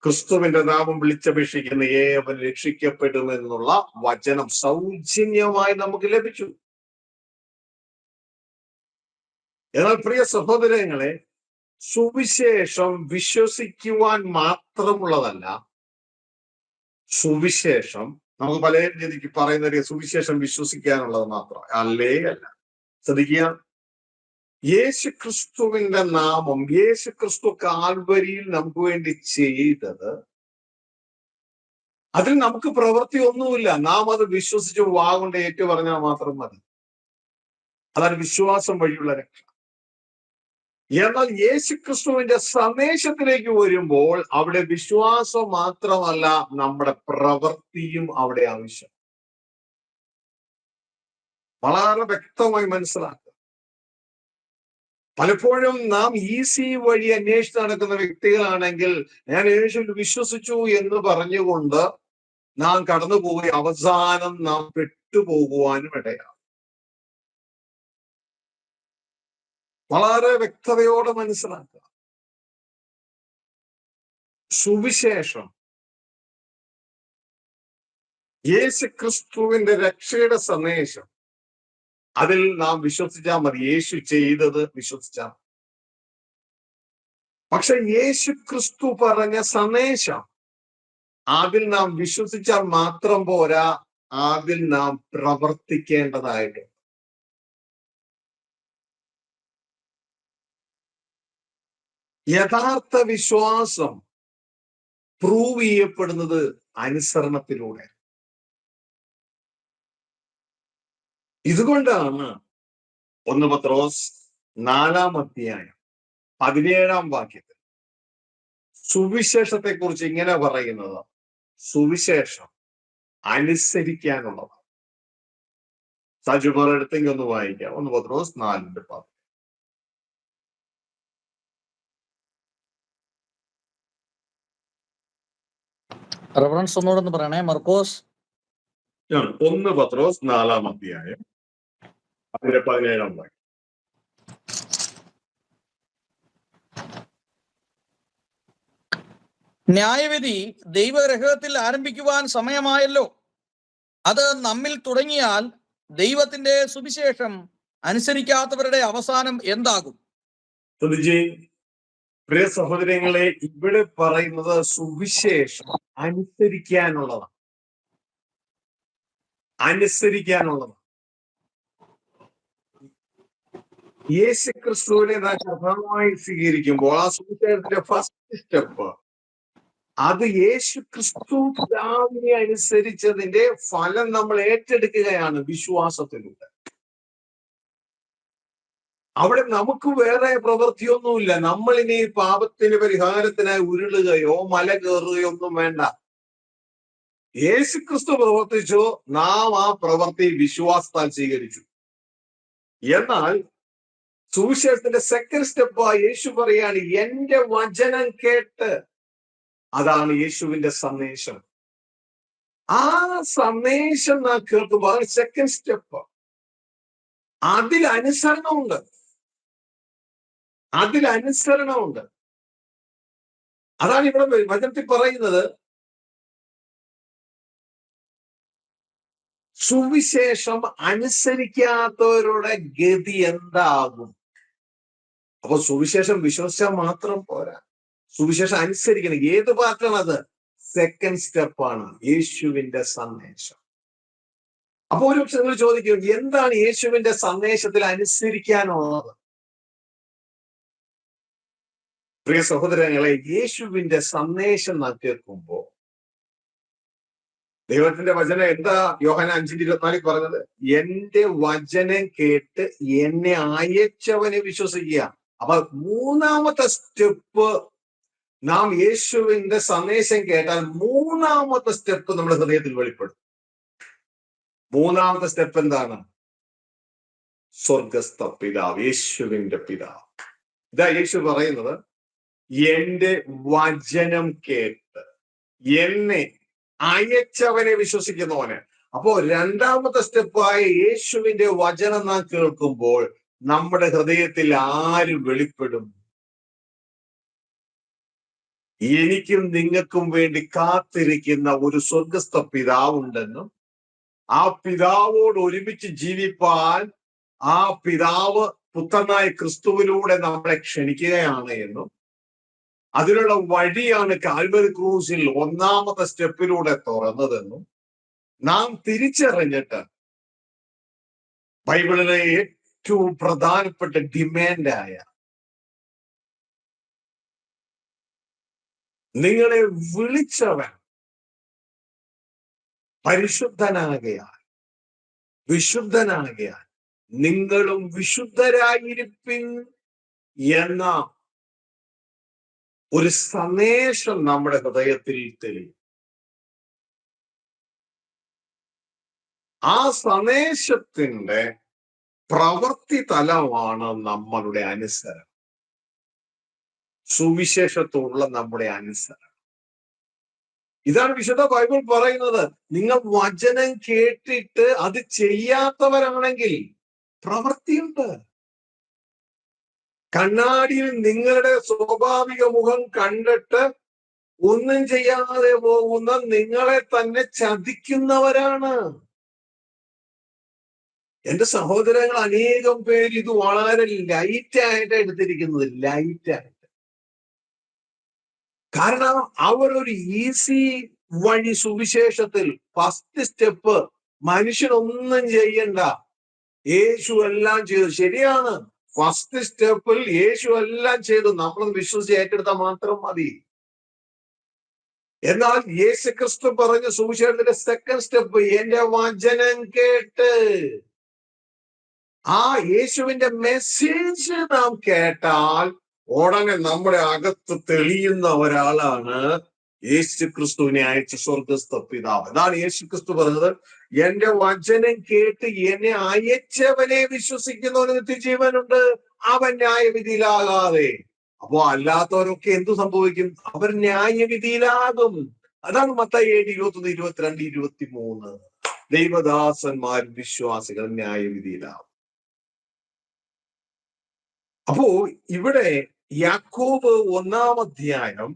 ക്രിസ്തുവിന്റെ നാമം വിളിച്ചപേക്ഷിക്കുന്ന ഏവൻ രക്ഷിക്കപ്പെടുമെന്നുള്ള വചനം സൗജന്യമായി നമുക്ക് ലഭിച്ചു. എന്നാൽ പ്രിയ സഹോദരങ്ങളെ, സുവിശേഷം വിശ്വസിക്കുവാൻ മാത്രമുള്ളതല്ല. സുവിശേഷം നമുക്ക് പല രീതിക്ക് പറയുന്ന സുവിശേഷം വിശ്വസിക്കാനുള്ളത് മാത്രം അല്ലേ അല്ല. ശ്രദ്ധിക്കുക, യേശുക്രിസ്തുവിന്റെ നാമം, യേശുക്രിസ്തു കാൽവരിയിൽ നമുക്ക് വേണ്ടി ചെയ്തത്, അതിൽ നമുക്ക് പ്രവൃത്തി ഒന്നുമില്ല. നാം അത് വിശ്വസിച്ച് വാഗൊണ്ട് ഏറ്റു പറഞ്ഞാൽ മാത്രം മതി. അതാണ് വിശ്വാസം വഴിയുള്ള രക്ഷ. എന്നാൽ യേശുക്രിസ്തുവിന്റെ സന്ദേശത്തിലേക്ക് വരുമ്പോൾ അവിടെ വിശ്വാസം മാത്രമല്ല, നമ്മുടെ പ്രവൃത്തിയും അവിടെ ആവശ്യം. വളരെ വ്യക്തമായി മനസ്സിലാക്കുക. പലപ്പോഴും നാം ഈസി വഴി അന്വേഷിച്ച് നടക്കുന്ന വ്യക്തികളാണെങ്കിൽ, ഞാൻ യേശുവിൽ വിശ്വസിച്ചു എന്ന് പറഞ്ഞുകൊണ്ട് നാം കടന്നുപോയി അവസാനം നാം പെട്ടുപോകുവാനും ഇടയാണ്. വളരെ വ്യക്തതയോടെ മനസ്സിലാക്കുക. സുവിശേഷം, യേശുക്രിസ്തുവിന്റെ രക്ഷയുടെ സന്ദേശം, അതിൽ നാം വിശ്വസിച്ചാൽ മതി. യേശു ചെയ്തത് വിശ്വസിച്ചാൽ. പക്ഷെ യേശുക്രിസ്തു പറഞ്ഞ സന്ദേശം, അതിൽ നാം വിശ്വസിച്ചാൽ മാത്രം പോരാ, അതിൽ നാം പ്രവർത്തിക്കേണ്ടതായിട്ടുണ്ട്. യഥാർത്ഥ വിശ്വാസം പ്രൂവ് ചെയ്യപ്പെടുന്നത് അനുസരണത്തിലൂടെ. ഇതുകൊണ്ടാണ് 1 പത്രോസ് 4-ാം അധ്യായം 17-ാം വാക്യത്തിൽ സുവിശേഷത്തെ കുറിച്ച് ഇങ്ങനെ പറയുന്നത്, സുവിശേഷം അനുസരിക്കാനുള്ളതാണ്. സജു എടുത്തെങ്കിൽ ഒന്ന് വായിക്കാം. 1 പത്രോസ് 4:10. റെഫറൻസ് ഒന്നുകൂടെ പറയണേ. മർക്കോസ് 1 പത്രോസ് 4-ാം അധ്യായം 17-ാം വാക്യം. ന്യായവിധി ദൈവഗ്രഹത്തിൽ ആരംഭിക്കുവാൻ സമയമായല്ലോ. അത് നമ്മിൽ തുടങ്ങിയാൽ ദൈവത്തിന്റെ സുവിശേഷം അനുസരിക്കാത്തവരുടെ അവസാനം എന്താകും? പ്രിയ സഹോദരങ്ങളെ, ഇവിടെ പറയുന്നത് സുവിശേഷം അനുസരിക്കാനുള്ളതാണ്. യേശു ക്രിസ്തുവിനെ നാം കർത്താവായി സ്വീകരിക്കുമ്പോൾ ആ സുവിശേഷത്തിന്റെ ഫസ്റ്റ് സ്റ്റെപ്പ് അത് യേശു ക്രിസ്തു പിതാവിനെ അനുസരിച്ചതിന്റെ ഫലം നമ്മൾ ഏറ്റെടുക്കുകയാണ് വിശ്വാസത്തിലൂടെ. അവിടെ നമുക്ക് വേറെ പ്രവൃത്തിയൊന്നുമില്ല. നമ്മൾ ഇനി പാപത്തിന് പരിഹാരത്തിനായി ഉരുളുകയോ മല കയറുകയോ ഒന്നും വേണ്ട. യേശു ക്രിസ്തു പ്രവർത്തിച്ചു, നാം ആ പ്രവൃത്തി വിശ്വാസത്താൽ സ്വീകരിച്ചു. എന്നാൽ സുവിശേഷത്തിന്റെ സെക്കൻഡ് സ്റ്റെപ്പ് യേശു പറയാണ്, എന്റെ വചനം കേട്ട്. അതാണ് യേശുവിന്റെ സന്ദേശം. ആ സന്ദേശം നാം കേൾക്കുമ്പോൾ അതാണ് സെക്കൻഡ് സ്റ്റെപ്പ്. അതിൽ അനുസരണമുണ്ട്. അതാണ് ഇവിടെ വചനത്തിൽ പറയുന്നത്. സുവിശേഷം അനുസരിക്കാത്തവരുടെ ഗതി എന്താകും? അപ്പൊ സുവിശേഷം വിശ്വസിച്ചാൽ മാത്രം പോരാ, സുവിശേഷം അനുസരിക്കണം. ഏത് പാർട്ടാണ് അത്? സെക്കൻഡ് സ്റ്റെപ്പാണ് യേശുവിന്റെ സന്ദേശം. അപ്പൊ ഒരു പക്ഷെ നിങ്ങൾ ചോദിക്കും, എന്താണ് യേശുവിന്റെ സന്ദേശത്തിൽ അനുസരിക്കാനുള്ളത്? പ്രിയ സഹോദരങ്ങളെ, യേശുവിന്റെ സന്ദേശം നാം കേൾക്കുമ്പോ ദൈവത്തിന്റെ വചനം എന്താ യോഹന്നാൻ 5:24 പറഞ്ഞത്? എന്റെ വചനം കേട്ട് എന്നെ അയച്ചവനെ വിശ്വസിക്കുക. അപ്പൊ മൂന്നാമത്തെ സ്റ്റെപ്പ്, നാം യേശുവിന്റെ സന്ദേശം കേട്ടാൽ മൂന്നാമത്തെ സ്റ്റെപ്പ് നമ്മുടെ ഹൃദയത്തിൽ വെളിപ്പെടും. മൂന്നാമത്തെ സ്റ്റെപ്പ് എന്താണ്? സ്വർഗസ്ഥ പിതാവ്, യേശുവിന്റെ പിതാവ്. ഇതാ യേശു പറയുന്നത്, എന്റെ വചനം കേട്ട് എന്നെ അയച്ചവനെ വിശ്വസിക്കുന്നവന്. അപ്പോ രണ്ടാമത്തെ സ്റ്റെപ്പായ യേശുവിന്റെ വചനം നാം കേൾക്കുമ്പോൾ നമ്മുടെ ഹൃദയത്തിൽ ആര് വെളിപ്പെടും? എനിക്കും നിങ്ങൾക്കും വേണ്ടി കാത്തിരിക്കുന്ന ഒരു സ്വർഗസ്ഥ പിതാവുണ്ടെന്നും ആ പിതാവോട് ഒരുമിച്ച് ജീവിപ്പാൻ ആ പിതാവ് പുത്രനായ ക്രിസ്തുവിലൂടെ നമ്മളെ ക്ഷണിക്കുകയാണ് എന്നും അതിനുള്ള വഴിയാണ് കാൽവരി ക്രൂസിൽ ഒന്നാമത്തെ സ്റ്റെപ്പിലൂടെ തുറന്നതെന്നും നാം തിരിച്ചറിഞ്ഞിട്ട് ബൈബിളിലെ ഏറ്റവും പ്രധാനപ്പെട്ട ഡിമാൻഡായ നിങ്ങളെ വിളിച്ചവൻ പരിശുദ്ധനാകയാൽ വിശുദ്ധനാകയാൽ നിങ്ങളും വിശുദ്ധരായിരിപ്പിൻ എന്ന ഒരു സന്ദേശം നമ്മുടെ ഹൃദയത്തിൽ തെളിയും. ആ സന്ദേശത്തിന്റെ പ്രവൃത്തി തലമാണ് നമ്മളുടെ അനുസരണം, സുവിശേഷത്തോടുള്ള നമ്മുടെ അനുസരണം. ഇതാണ് വിശുദ്ധ ബൈബിൾ പറയുന്നത്. നിങ്ങൾ വചനം കേട്ടിട്ട് അത് ചെയ്യാത്തവരാണെങ്കിൽ പ്രവൃത്തിയുണ്ട്. കണ്ണാടിയിൽ നിങ്ങളുടെ സ്വാഭാവിക മുഖം കണ്ടിട്ട് ഒന്നും ചെയ്യാതെ പോകുന്ന നിങ്ങളെ തന്നെ ചതിക്കുന്നവരാണ്. എന്റെ സഹോദരങ്ങൾ, അനേകം പേര് ഇത് വളരെ ലൈറ്റായിട്ട് എടുത്തിരിക്കുന്നത്, ലൈറ്റായിട്ട്. കാരണം അവർ ഒരു ഈസി വഴി സുവിശേഷത്തിൽ ഫസ്റ്റ് സ്റ്റെപ്പ് മനുഷ്യനൊന്നും ചെയ്യണ്ട, യേശു എല്ലാം ചെയ്തു. ശരിയാണ്, ഫസ്റ്റ് സ്റ്റെപ്പിൽ യേശു എല്ലാം ചെയ്തു, നമ്മൾ വിശ്വസിച്ച് ഏറ്റെടുത്താൽ മാത്രം മതി. എന്നാൽ യേശു ക്രിസ്തു പറഞ്ഞ സുവിശേഷത്തിന്റെ സെക്കൻഡ് സ്റ്റെപ്പ്, എന്റെ വചനം കേട്ട്. ആ യേശുവിന്റെ മെസ്സേജ് നാം കേട്ടാൽ ഉടനെ നമ്മുടെ അകത്ത് തെളിയുന്ന ഒരാളാണ് യേശു ക്രിസ്തുവിനെ അയച്ച സ്വർഗസ്ഥ പിതാവ്. അതാണ് യേശു ക്രിസ്തു പറഞ്ഞത്, എന്റെ വചനം കേട്ട് എന്നെ അയച്ചവനെ വിശ്വസിക്കുന്നവന് നിത്യജീവനുണ്ട്, അവൻ ന്യായവിധിയിലാകാതെ. അപ്പോ അല്ലാത്തവരൊക്കെ എന്തു സംഭവിക്കും? അവർ ന്യായവിധിയിലാകും. അതാണ് മത്തായി 7:21, 22, 23. ദൈവദാസന്മാരും വിശ്വാസികൾ ന്യായവിധിയിലാകും. അപ്പോ ഇവിടെ യാക്കോബ് 1-ാം അധ്യായം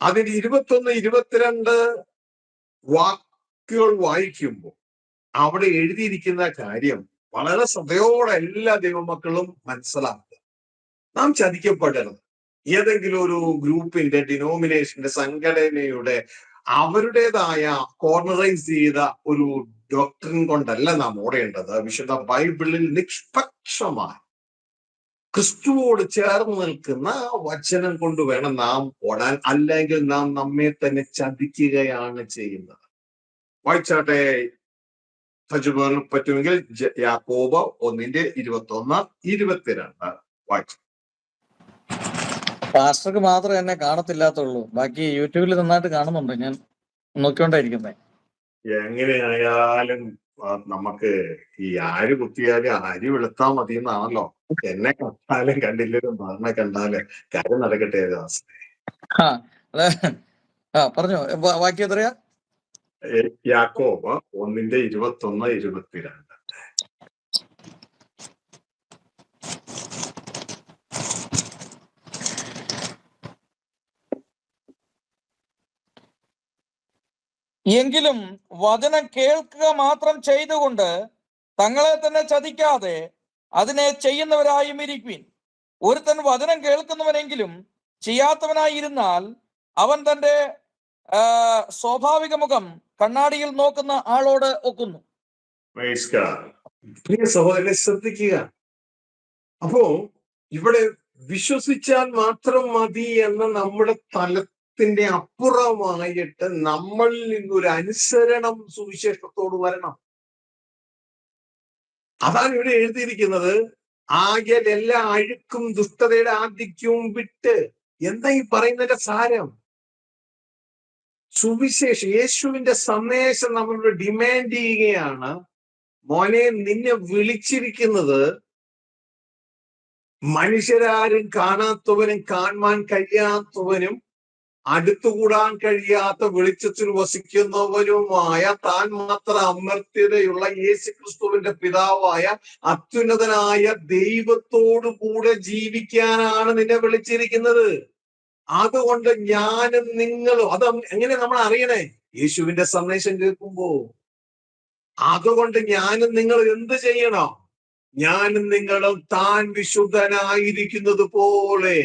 അതിന്റെ 21, 22 വാക്കുകൾ വായിക്കുമ്പോൾ അവിടെ എഴുതിയിരിക്കുന്ന കാര്യം വളരെ ശ്രദ്ധയോടെ എല്ലാ ദൈവമക്കളും മനസ്സിലാക്കുക. നാം ചതിക്കപ്പെടരുത്. ഏതെങ്കിലും ഒരു ഗ്രൂപ്പിന്റെ, ഡിനോമിനേഷന്റെ, സംഘടനയുടെ അവരുടേതായ കോർണറൈസ് ചെയ്ത ഒരു ഡോക്ടറിൻ കൊണ്ടല്ല നാം ഓടേണ്ടത്. വിശുദ്ധ ബൈബിളിൽ നിഷ്പക്ഷമായി ക്രിസ്തുവോട് ചേർന്ന് നിൽക്കുന്ന വചനം കൊണ്ട് വേണം നാം ഓടാൻ. അല്ലെങ്കിൽ നാം നമ്മെ തന്നെ ചതിക്കുകയാണ് ചെയ്യുന്നത്. വായിച്ചാട്ടെ, സജുബറിന് പറ്റുമെങ്കിൽ യാക്കോബ് 1:21, 22 വായിച്ചു. പാസ്റ്റർക്ക് മാത്രമേ എന്നെ കാണത്തില്ലാത്തുള്ളൂ, ബാക്കി യൂട്യൂബിൽ നന്നായിട്ട് കാണുന്നുണ്ട്. ഞാൻ നോക്കിക്കൊണ്ടായിരിക്കുന്നേ. എങ്ങനെയായാലും നമുക്ക് ഈ ആര് കുത്തിയാലും അരി വെളുത്താ മതി എന്നാണല്ലോ. എന്നെ കണ്ടാലും കണ്ടില്ലും മരണ കണ്ടാല് കാര്യം നടക്കട്ടെ. പറഞ്ഞോ, ബാക്കി എത്രയാ? യാക്കോബ് 1:21, 22. എങ്കിലും വചനം കേൾക്കുക മാത്രം ചെയ്തുകൊണ്ട് തങ്ങളെ തന്നെ ചതിക്കാതെ അതിനെ ചെയ്യുന്നവരായും ഇരിക്കുവിൻ. ഒരുത്തൻ വചനം കേൾക്കുന്നവനെങ്കിലും ചെയ്യാത്തവനായിരുന്നാൽ അവൻ തന്റെ സ്വാഭാവിക മുഖം കണ്ണാടിയിൽ നോക്കുന്ന ആളോട് ഒക്കുന്നു. പ്രിയ സഹോദരനെ ശ്രദ്ധിക്കുക. അപ്പോ ഇവിടെ വിശ്വസിച്ചാൽ മാത്രം മതി എന്ന നമ്മുടെ തലത്തിന്റെ അപ്പുറമായിട്ട് നമ്മളിൽ നിന്നൊരു അനുസരണം സുവിശേഷത്തോട് വരണം. അതാണ് ഇവിടെ എഴുതിയിരിക്കുന്നത്. ആകെ എല്ലാ അഴുക്കും ദുഷ്ടതയുടെ ആധിക്യവും വിട്ട്. എന്താ ഈ പറയുന്നതിന്റെ സാരം? സുവിശേഷം, യേശുവിന്റെ സന്ദേശം നമ്മളോട് ഡിമാൻഡ് ചെയ്യുകയാണ്. മോനെ, നിന്നെ വിളിച്ചിരിക്കുന്നത് മനുഷ്യരാരും കാണാത്തവനും കാണാൻ കഴിയാത്തവനും അടുത്തുകൂടാൻ കഴിയാത്ത വെളിച്ചത്തിൽ വസിക്കുന്നവനുമായ താൻ മാത്രം അമർത്യതയുള്ള യേശു ക്രിസ്തുവിന്റെ പിതാവായ അത്യുന്നതനായ ദൈവത്തോടു കൂടെ ജീവിക്കാനാണ് നിന്നെ വിളിച്ചിരിക്കുന്നത്. അതുകൊണ്ട് ഞാനും നിങ്ങളും, അത് എങ്ങനെ നമ്മൾ അറിയണേ? യേശുവിന്റെ സന്ദേശം കേൾക്കുമ്പോ. അതുകൊണ്ട് ഞാനും നിങ്ങൾ എന്ത് ചെയ്യണം? ഞാനും നിങ്ങളും താൻ വിശുദ്ധനായിരിക്കുന്നത് പോലെ,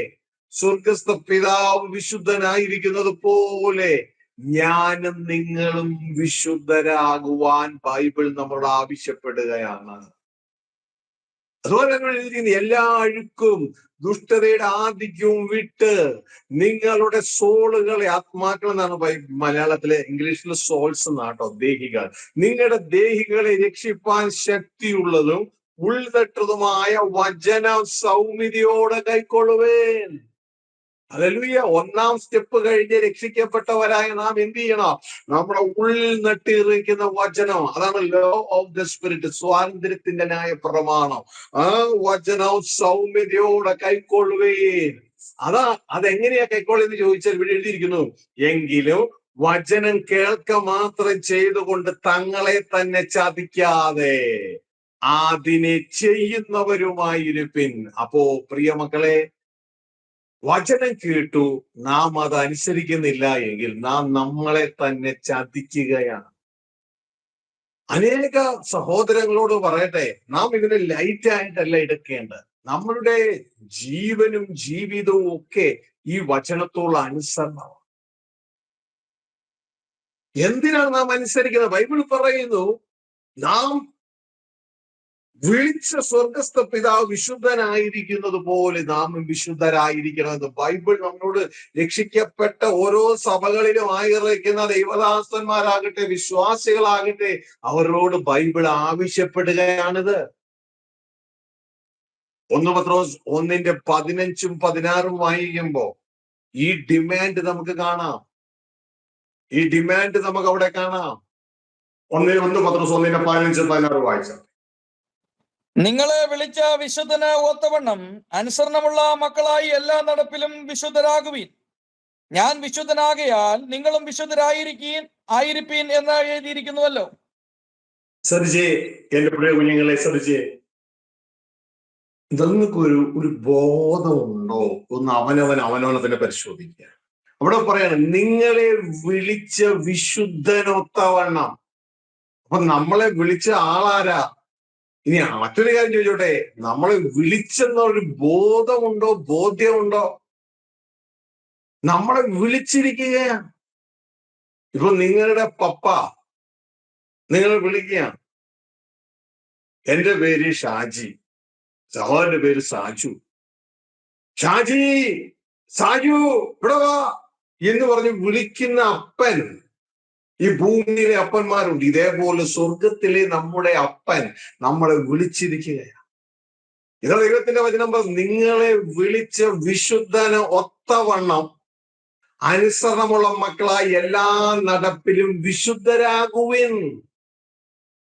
സ്വർഗസ്ഥ പിതാവ് വിശുദ്ധനായിരിക്കുന്നത് പോലെ ഞാനും നിങ്ങളും വിശുദ്ധരാകുവാൻ ബൈബിൾ നമ്മളോട് ആവശ്യപ്പെടുകയാണ്. അതുപോലെ എല്ലാ അഴുക്കും ദുഷ്ടതയുടെ ആധിക്യവും വിട്ട് നിങ്ങളുടെ സോളുകളെ, ആത്മാക്കൾ എന്നാണ് മലയാളത്തിലെ, ഇംഗ്ലീഷിലെ സോൾസ് എന്നാട്ടോ, ദേഹികൾ, നിങ്ങളുടെ ദേഹികളെ രക്ഷിപ്പാൻ ശക്തിയുള്ളതും ഉൾതട്ടതുമായ വചനം സൗമ്യതയോടെ കൈക്കൊള്ളുവേൻ. ഹല്ലേലൂയ. ഒന്നാം സ്റ്റെപ്പ് കഴിഞ്ഞ് രക്ഷിക്കപ്പെട്ടവരായ നാം എന്ത് ചെയ്യണം? നമ്മുടെ ഉള്ളിൽ നട്ടിരിക്കുന്ന വചനം, അതാണ് ലോ ഓഫ് ദ സ്പിരിറ്റ്, സ്വാതന്ത്ര്യത്തിന്റെ ന്യായ പ്രമാണം. ആ വചനം സൗമ്യതയോടെ കൈക്കൊള്ളുകയും. അതെങ്ങനെയാ കൈക്കൊള്ളുന്ന് ചോദിച്ചാൽ ഇവിടെ എഴുതിയിരിക്കുന്നു, എങ്കിലും വചനം കേൾക്ക മാത്രം ചെയ്തുകൊണ്ട് തങ്ങളെ തന്നെ ചതിക്കാതെ അതിനെ ചെയ്യുന്നവരുമായിരിപ്പിൻ. അപ്പോ പ്രിയ മക്കളെ, വചനം കേട്ടു നാം അത് അനുസരിക്കുന്നില്ല എങ്കിൽ നാം നമ്മളെ തന്നെ ചതിക്കുകയാണ്. അനേക സഹോദരങ്ങളോട് പറയട്ടെ, നാം ഇതിനെ ലൈറ്റ് ആയിട്ടല്ല എടുക്കേണ്ടത്. നമ്മളുടെ ജീവനും ജീവിതവും ഒക്കെ ഈ വചനത്തോടുള്ള അനുസരണമാണ്. എന്തിനാണ് നാം അനുസരിക്കുന്നത്? ബൈബിൾ പറയുന്നു, നാം വിളിച്ച സ്വർഗസ്ഥ പിതാവ് വിശുദ്ധനായിരിക്കുന്നത് പോലെ നാമും വിശുദ്ധരായിരിക്കണമെന്ന് ബൈബിൾ നമ്മളോട്, രക്ഷിക്കപ്പെട്ട ഓരോ സഭകളിലും ആയിരിക്കുന്ന ദൈവദാസന്മാരാകട്ടെ, വിശ്വാസികളാകട്ടെ, അവരോട് ബൈബിൾ ആവശ്യപ്പെടുകയാണിത്. 1 പത്രോസ് 1:15, 16 വായിക്കുമ്പോ ഈ ഡിമാൻഡ് നമുക്ക് കാണാം. ഈ ഡിമാൻഡ് നമുക്ക് അവിടെ കാണാം. 1 പത്രോസ് 1:15, 16 വായിച്ച, നിങ്ങളെ വിളിച്ച വിശുദ്ധന് ഒത്തവണ്ണം അനുസരണമുള്ള മക്കളായി എല്ലാ നടപ്പിലും വിശുദ്ധരാകുവീൻ. ഞാൻ വിശുദ്ധനാകയാൽ നിങ്ങളും വിശുദ്ധരായിരിപ്പീൻ എന്ന് എഴുതിയിരിക്കുന്നുവല്ലോ. ശ്രദ്ധിച്ചേ എന്റെ പ്രിയ കുഞ്ഞുങ്ങളെ, ശ്രദ്ധിച്ചേ. നിങ്ങൾക്കൊരു ബോധമുണ്ടോ? ഒന്ന് അവനവനെ തന്നെ പരിശോധിക്കുക. അവിടെ പറയാണ് നിങ്ങളെ വിളിച്ച വിശുദ്ധനൊത്തവണ്ണം. അപ്പൊ നമ്മളെ വിളിച്ച ആളാരാ? ഇനി മറ്റൊരു കാര്യം ചോദിച്ചോട്ടെ, നമ്മളെ വിളിച്ചെന്നൊരു ബോധ്യമുണ്ടോ? നമ്മളെ വിളിച്ചിരിക്കുകയാണ്. ഇപ്പൊ നിങ്ങളുടെ പപ്പ നിങ്ങളെ വിളിക്കുകയാണ്, എന്റെ പേര് ഷാജി, സഹോദരന്റെ പേര് സാജു. സാജു ഇവിടെ വാ എന്ന് പറഞ്ഞ് വിളിക്കുന്ന അപ്പൻ, ഈ ഭൂമിയിലെ അപ്പന്മാരുണ്ട്. ഇതേപോലെ സ്വർഗത്തിലെ നമ്മുടെ അപ്പൻ നമ്മളെ വിളിച്ചിരിക്കുകയാണ്. ഇതാ ദൈവത്തിന്റെ വചനം. നിങ്ങളെ വിളിച്ച വിശുദ്ധന് ഒത്തവണ്ണം അനുസരണമുള്ള മക്കളായി എല്ലാ നടപ്പിലും വിശുദ്ധരാകുവിൻ.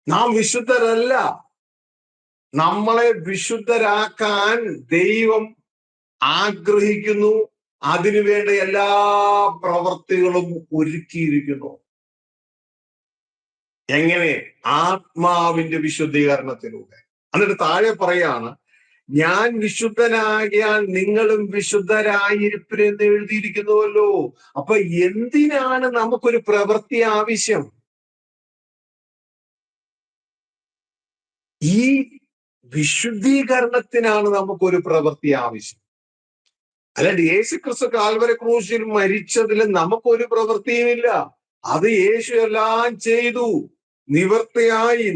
നാം വിശുദ്ധരല്ല. നമ്മളെ വിശുദ്ധരാക്കാൻ ദൈവം ആഗ്രഹിക്കുന്നു. അതിനുവേണ്ട എല്ലാ പ്രവർത്തികളും ഒരുക്കിയിരിക്കുന്നു. എങ്ങനെ? ആത്മാവിന്റെ വിശുദ്ധീകരണത്തിലൂടെ. എന്നിട്ട് താഴെ പറയാണ്, ഞാൻ വിശുദ്ധനാകിയാൽ നിങ്ങളും വിശുദ്ധരായിരിക്കുമെന്ന് എഴുതിയിരിക്കുന്നുവല്ലോ. അപ്പൊ എന്തിനാണ് നമുക്കൊരു പ്രവൃത്തി ആവശ്യം? ഈ വിശുദ്ധീകരണത്തിനാണ് നമുക്കൊരു പ്രവൃത്തി ആവശ്യം. അല്ലാണ്ട് യേശുക്രിസ്തു കാൽവരി ക്രൂശിൽ മരിച്ചതിൽ നമുക്കൊരു പ്രവൃത്തിയുമില്ല. അത് യേശു എല്ലാം ചെയ്തു, നിവൃത്തിയായി.